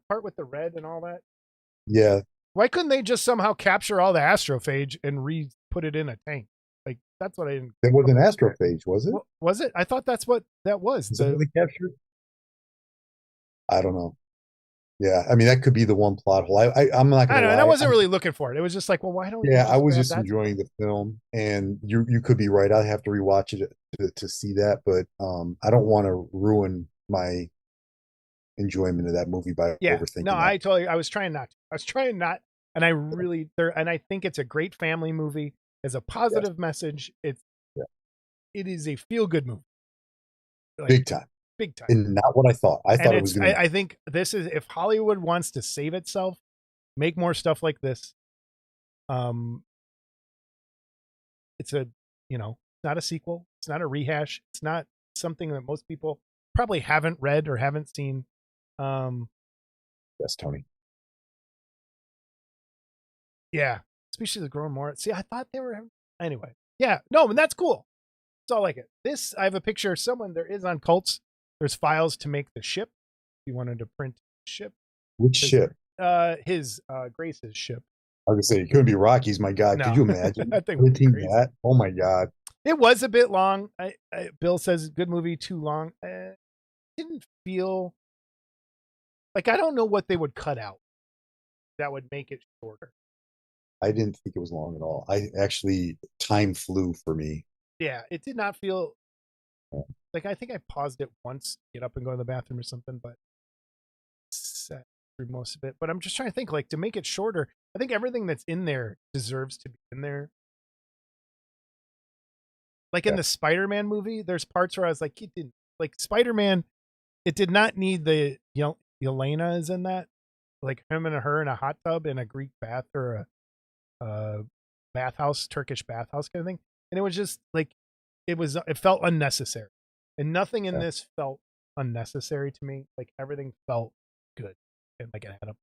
part with the red and all that. yeah. Why couldn't they just somehow capture all the astrophage and put it in a tank? Like that's what I didn't. That was an astrophage, was it? Was it? I thought that's what that was. Is that what they captured? I don't know. Yeah, I mean that could be the one plot hole. I'm not I gonna don't know, and I lie. wasn't really looking for it. It was just like, well, why don't you Yeah, I just was grab just that? enjoying the film, and you could be right. I have to rewatch it to see that, but I don't want to ruin my enjoyment of that movie by Yeah, no, overthinking that. I was trying not to. I was trying not, and I really there, and I think it's a great family movie. It's a Yes, positive message. yeah, It is a feel good movie, like big time, big time. and not what I thought. I And thought it was gonna. I think this is if Hollywood wants to save itself, make more stuff like this. Um, it's a not a sequel. It's not a rehash. It's not something that most people probably haven't read or haven't seen. Um, Yes, Tony. yeah, Species of Grown More. See, I thought they were anyway. Yeah, no, and that's cool. It's all like it. This, I have a picture of someone there is on Cults. There's files to make the ship. If you wanted to print the ship. Which ship? His Grace's ship. I was gonna say it couldn't be Rockies. My God, could No, you imagine that thing would be printing crazy. that? Oh my God. It was a bit long. Bill says good movie, too long. Didn't feel like I don't know what they would cut out that would make it shorter. I didn't think it was long at all. I actually time flew for me. Yeah, it did not feel like I think I paused it once, get up and go to the bathroom or something, but sat through most of it. But I'm just trying to think, like, to make it shorter. I think everything that's in there deserves to be in there. Like in Yeah, the Spider-Man movie, there's parts where I was like, it didn't like Spider-Man. It did not need the Yelena is in that, like him and her in a hot tub in a Greek bath or a bathhouse, Turkish bathhouse kind of thing. And it was just like it felt unnecessary. And nothing in yeah, this felt unnecessary to me. Like everything felt good and like it had a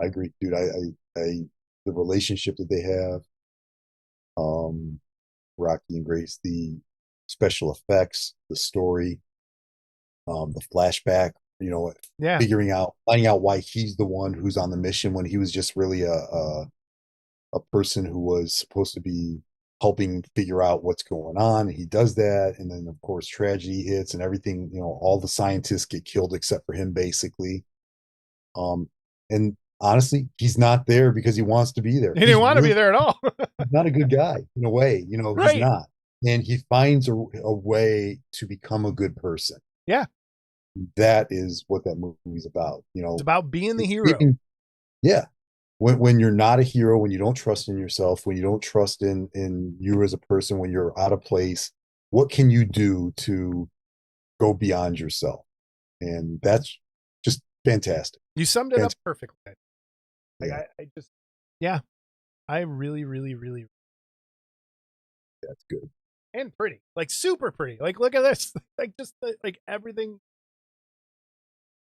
I agree, dude. The relationship that they have, um, Rocky and Grace, the special effects, the story, the flashback, you know, yeah. finding out why he's the one who's on the mission when he was just really a person who was supposed to be helping figure out what's going on. He does that, and then of course tragedy hits and everything. You know, all the scientists get killed except for him, basically. Um, and honestly, he's not there because he wants to be there. He didn't want to be there at all. He's not a good guy in a way. You know, he's Right. not, and he finds a way to become a good person. Yeah. That is what that movie's about. You It's know, about being the it's hero. being, yeah, when you're not a hero, when you don't trust in yourself, when you don't trust in you as a person, when you're out of place, what can you do to go beyond yourself? And that's just fantastic. You summed it up Fantastic. perfectly. Like Yeah, I just yeah, I really, really, really that's good. and pretty. Like super pretty. Like look at this. Like just like everything.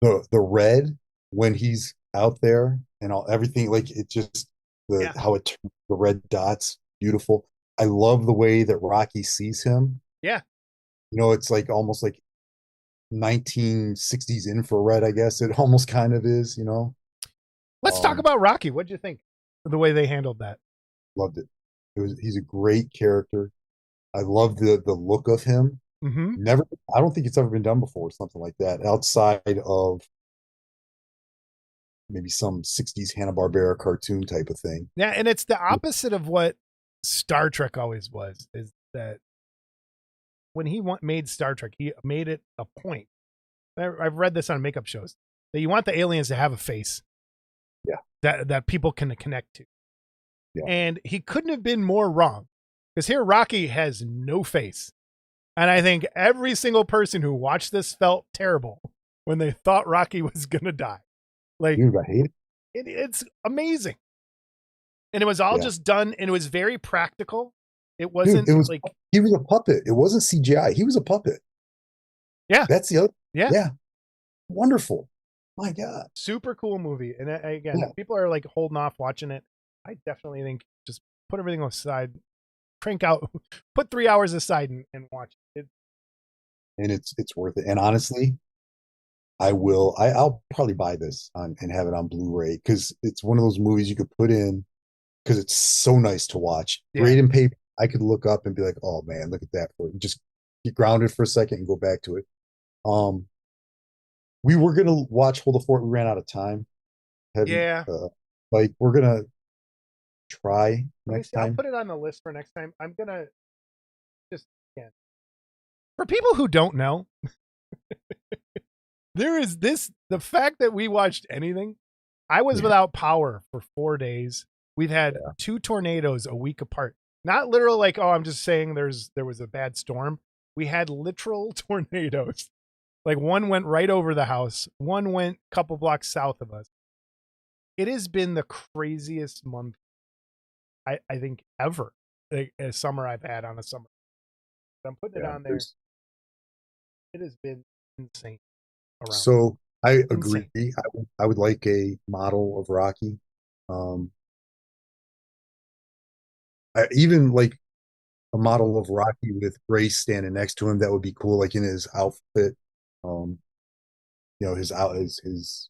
The red when he's out there and all everything, like it just the Yeah. how it the red dots, beautiful. I love the way that Rocky sees him. Yeah. You know, it's like almost like 1960s infrared, I guess it almost kind of is, you know. Let's talk Um, about Rocky. What'd you think of the way they handled that? Loved it. He's a great character. I love the look of him. Mm-hmm. Never, I don't think it's ever been done before, something like that, outside of maybe some 60s Hanna-Barbera cartoon type of thing. Yeah, and it's the opposite of what Star Trek always was, is that when he made Star Trek, he made it a point. I've read this on makeup shows that you want the aliens to have a face Yeah, that people can connect to. yeah. And he couldn't have been more wrong because here Rocky has no face. And I think every single person who watched this felt terrible when they thought Rocky was going to die. Like, Dude, I hate it. it's amazing. And it was all Yeah. just done, and it was very practical. It Dude, wasn't it was like, he was a puppet. It wasn't CGI. He was a puppet. yeah, That's the other. yeah, Yeah, wonderful. My God. super cool movie. And again, Yeah, if people are like holding off watching it, I definitely think just put everything aside, crank out, put 3 hours aside and watch it. and it's worth it. And honestly, I'll probably buy this on and have it on Blu-ray because it's one of those movies you could put in because it's so nice to watch. Yeah. Great in paper. I could look up and be like, oh man, look at that. For just get grounded for a second and go back to it. Um, we were gonna watch Hold the Fort. We ran out of time. Heavy. Yeah. Like we're gonna try Let me next see. I'll time. put it on the list for next time. I'm going to just, yeah. For people who don't know, there is this the fact that we watched anything. I was Yeah, without power for 4 days. We've had yeah. 2 tornadoes a week apart. Not literal, like, oh, I'm just saying there was a bad storm. We had literal tornadoes. Like one went right over the house, one went a couple blocks south of us. It has been the craziest month I think ever. Like, a summer I've had on a summer. I'm putting it Yeah. on there. It has been insane around. So I agree. Insane. I would like a model of Rocky. Even like a model of Rocky with Grace standing next to him. That would be cool, like in his outfit. Um, his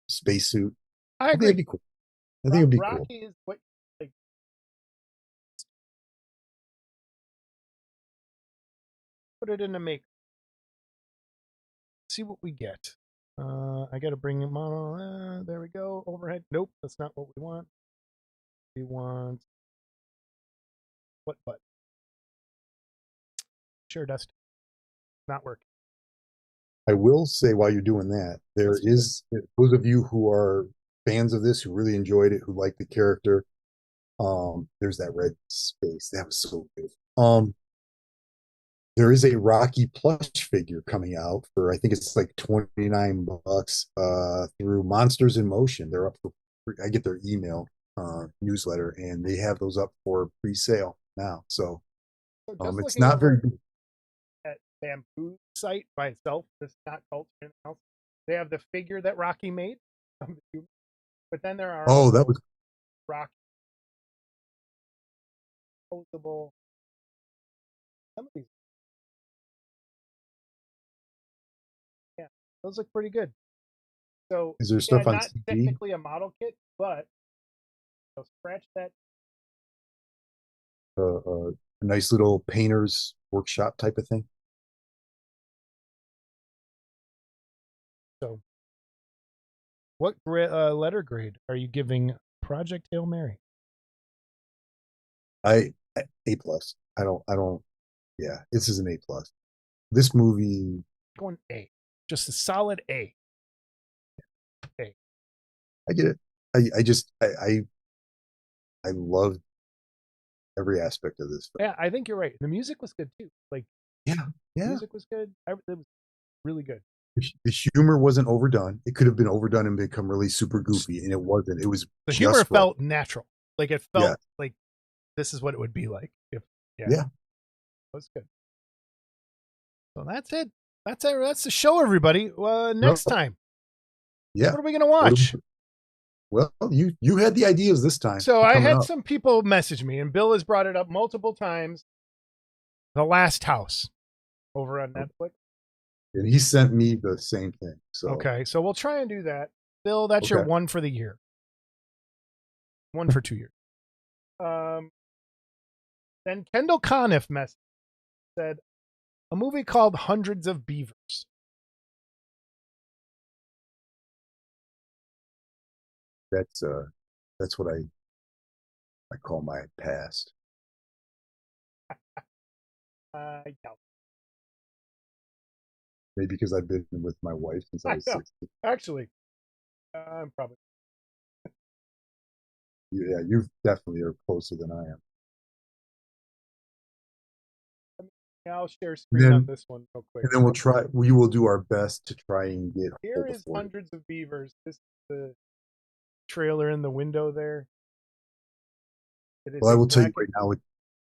spacesuit. I I think it'd agree. be cool. I think it'd be cool. Rocky is what like put it in a make. See what we get. I got to bring him on. There we go. Overhead. Nope, that's not what we want. We want what button? Share dust. Not working. I will say while you're doing that, there Let's do this. is those of you who are fans of this, who really enjoyed it, who like the character. There's that red space. That was so good. There is a Rocky plush figure coming out for I think it's like $29 through Monsters in Motion. They're up for I get their email newsletter and they have those up for pre-sale now. So So just it's looking not very over at Bamboo site by itself, this is not called anything else. They have the figure that Rocky made, but then there are oh, that also was Rocky posable. Some of these, yeah, those look pretty good. So is there yeah, stuff on not TV? technically a model kit, but they'll scratch that. A nice little painter's workshop type of thing. So what letter grade are you giving Project Hail Mary? A plus. I don't yeah, this is an A plus. This movie Going A, just a solid A. A. I get it. I just I love every aspect of this film. Yeah, I think you're right. The music was good too. Like Yeah, yeah. music was good. It was really good. The humor wasn't overdone. It could have been overdone and become really super goofy, and it wasn't. It was The humor just right. felt natural. Like it Yeah, felt like this is what it would be like if yeah, it yeah. was good. So that's it. That's it. That's the show, everybody. Next Well, time, yeah. what are we gonna What watch? well, you had the ideas this time So I coming had up, some people message me, and Bill has brought it up multiple times. The Last House over on Netflix. and he sent me the same thing. So Okay, so we'll try and do that. Bill, that's your okay, one for the year. One for 2 years. Um, then Kendall Conniff said a movie called Hundreds of Beavers. that's uh that's what I call my past. Yeah, Maybe because I've been with my wife since I I was know. 16. Actually, I'm probably. Yeah, you definitely are closer than I am. Yeah, I'll share And screen on then this one real quick. and then we will do our best to try and get Here hold of is for you. Hundreds of Beavers. This is the trailer in the window there. It is Well, I a will tell you black. right now,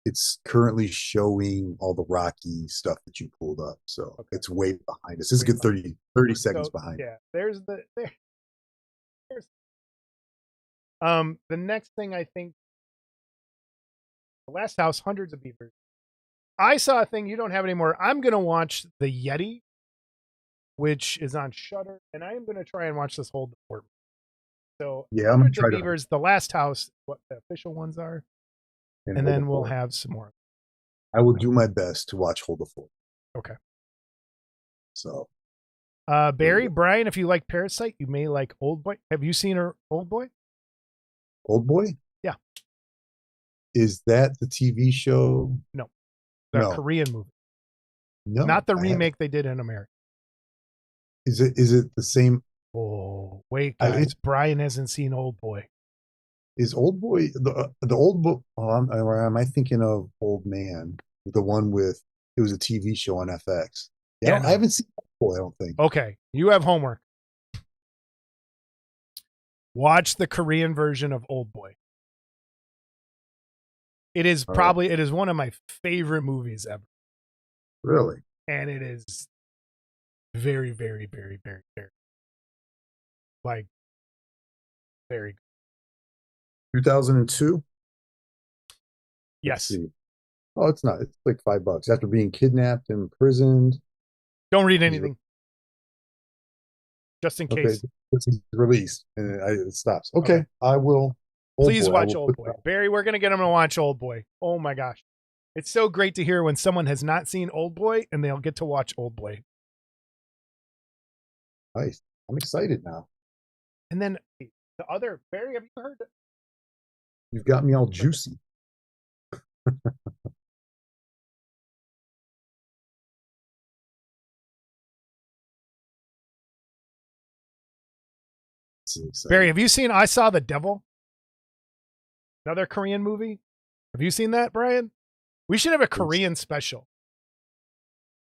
it's currently showing all the Rocky stuff that you pulled up. So Okay. it's way behind us. It's a Way good 30 seconds So behind. yeah, there's there's the next thing I think the Last House, Hundreds of Beavers. I saw a thing you don't have anymore. I'm gonna watch the Yeti, which is on Shutter, and I am gonna try and watch this whole department. So Yeah, I'm gonna Hundreds of try to Beavers, the Last House, what the official ones are, and and hold the then we'll fort. have some more. I will do my best to watch Hold the Fort. Okay. So Barry, Brian, if you like Parasite, you may like Old Boy. Have you seen her Old Boy? Old Boy? Yeah. Is that the TV show? No. The No. Korean movie. No. Not the I haven't. remake they did in America. Is it the same? Oh, wait, It guys. Brian hasn't seen Old Boy. is Old Boy the old book? Or am I thinking of Old Man? The one with it was a TV show on FX. Yeah, Yeah, I no. haven't seen Old Boy. I don't think. Okay. You have homework. Watch the Korean version of Old Boy. It is Oh, probably it is one of my favorite movies ever, really? and it is very, very, very, very, very like very good. 2002. Let's Yes. see. Oh, it's not. It's like $5 after being kidnapped and imprisoned. Don't read He's anything, just in okay. case. This is released and it stops. Okay. Okay, I will. Old Please boy, I watch will Old put Boy. that. Barry, we're gonna get him to watch Old Boy. Oh my gosh. It's so great to hear when someone has not seen Old Boy and they'll get to watch Old Boy. Nice. I'm excited now. And then the other Barry, have you heard? You've got me all juicy. So Barry, excited. have you seen I Saw the Devil? Another Korean movie? Have you seen that, Brian? We should have a Korean special.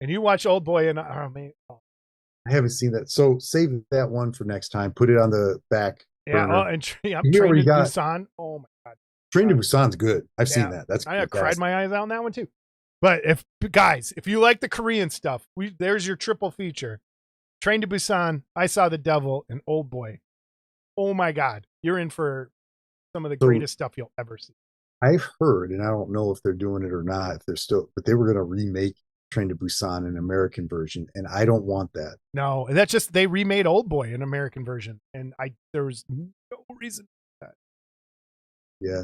And you watch Old Boy and oh man. Oh. I haven't seen that. So save that one for next time. Put it on the back Yeah, burner. and I'm You Train already to got Busan. Oh my god. Train to Busan's good. I've seen Yeah. that. That's I cried fantastic. my eyes out on that one too. But if guys, if you like the Korean stuff, there's your triple feature. Train to Busan, I Saw the Devil, and Old Boy. Oh my god. You're in for some of the So greatest stuff you'll ever see. I've heard, and I don't know if they're doing it or not, if they're still, but they were going to remake Train to Busan, an American version, and I don't want that. No, and that's just they remade Old Boy, an American version, and there was no reason for that. Yeah,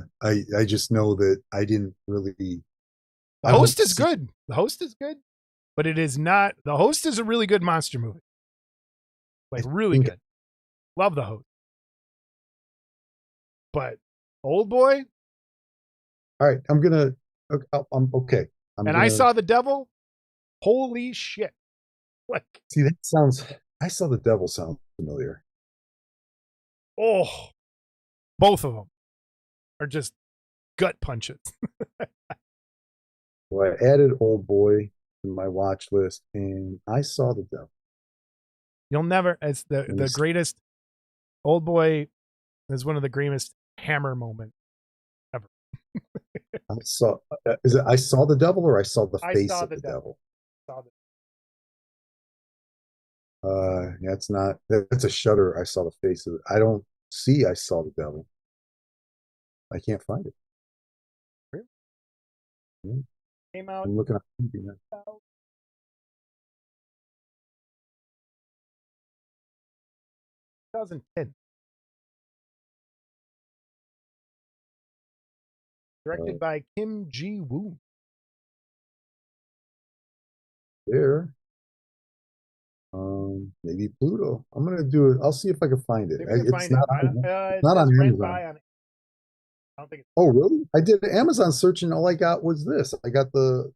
I just know that I didn't really. The I don't Host is see. good. The Host is good, but it is not. The Host is a really good monster movie, I like really think. good. Love The Host, but Old Boy All right, I'm gonna. I'm okay. I'm and I gonna Saw the Devil. Holy shit! Like, see. That sounds. I saw the devil sound familiar. oh, both of them are just gut punches. Well, I added Old Boy to my watch list, and I saw the devil. You'll never, as Let me the see. greatest. Old Boy is one of the greatest Hammer moments ever. I saw. Is it? I saw the devil, or I saw the I face Saw of the the Devil. devil. Saw the That's not. That's a Shutter. I saw the face of it. I don't see. I saw the devil. I can't find it. Really? Hmm. Came out I'm looking at TV now. 2010. Directed Uh, by Kim Ji-woon. there. Maybe Pluto. I'm gonna do it. I'll see if I can find it. See if you can It's find it. not on. It's It not says on rent Amazon. by on it. I don't think it's. Oh, really? I did an Amazon search and all I got was this. I got the.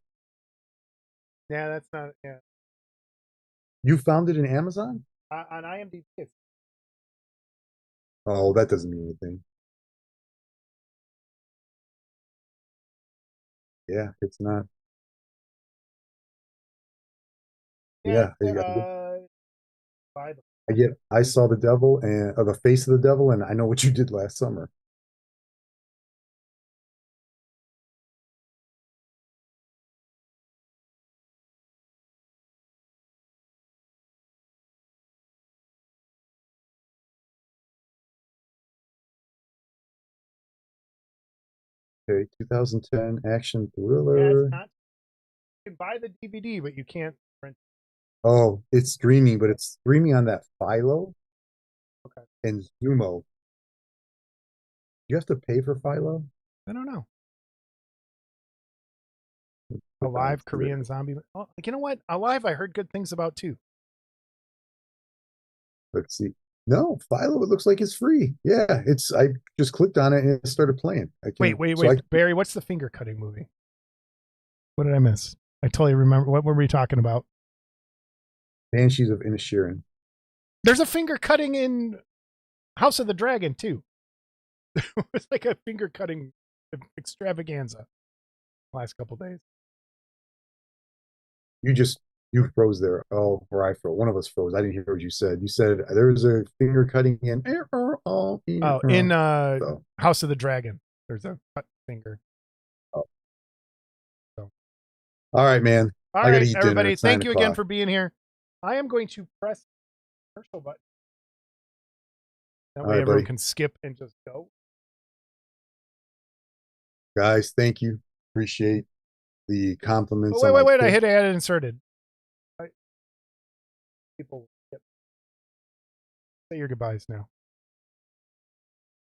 Yeah, that's not. Yeah, You found it in Amazon? on IMDb. It's, Oh, that doesn't mean anything. Yeah, it's not. yeah, Yeah, it's by the. I get. I saw the devil and the face of the devil, and I know what you did last summer. Okay, 2010 action Yeah, it's thriller. not. You can buy the DVD, but you can't rent. Oh, it's streaming, but it's streaming on that Philo Okay. and Zumo. You have to pay for Philo? I don't know. Click on it. Alive Korean zombie. Oh, like, you know what? Alive, I heard good things about too. Let's see. No, Philo, it looks like it's free. Yeah, it's I just clicked on it and it started playing. I Wait, can so I Barry, what's the finger cutting movie? What did I miss? I totally remember. What were we talking about? Banshees of Inisherin. There's a finger cutting in House of the Dragon too. It's like a finger cutting extravaganza last couple days. You froze there. Oh, or I froze. One of us froze. I didn't hear what you said. You said there was a finger cutting in. Oh, in So, House of the Dragon, there's a cut finger. oh, All right, man. All I got to right, eat dinner. everybody. It's nine Thank you again o'clock. for being here. I am going to press the commercial button. That All way right, everyone buddy. can skip and just go. Guys, thank you. Appreciate the Oh, compliments wait, on wait, my wait. I kit. hit add inserted. People yep. Say your goodbyes now.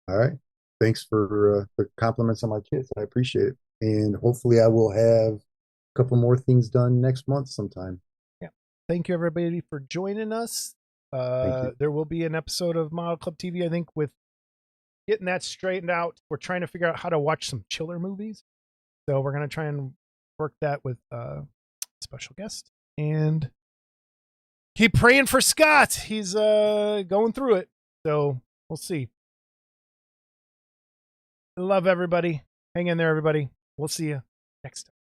All right. Thanks for the compliments on my kits. I appreciate it. And hopefully I will have a couple more things done next month sometime. Yeah. Thank you, everybody, for joining us. Thank you. There will be an episode of Model Club TV, I think, with getting that straightened out. We're trying to figure out how to watch some chiller movies. So we're going to try and work that with a special guest. And keep praying for Scott. He's going through it. So we'll see. Love everybody. Hang in there, everybody. We'll see you next time.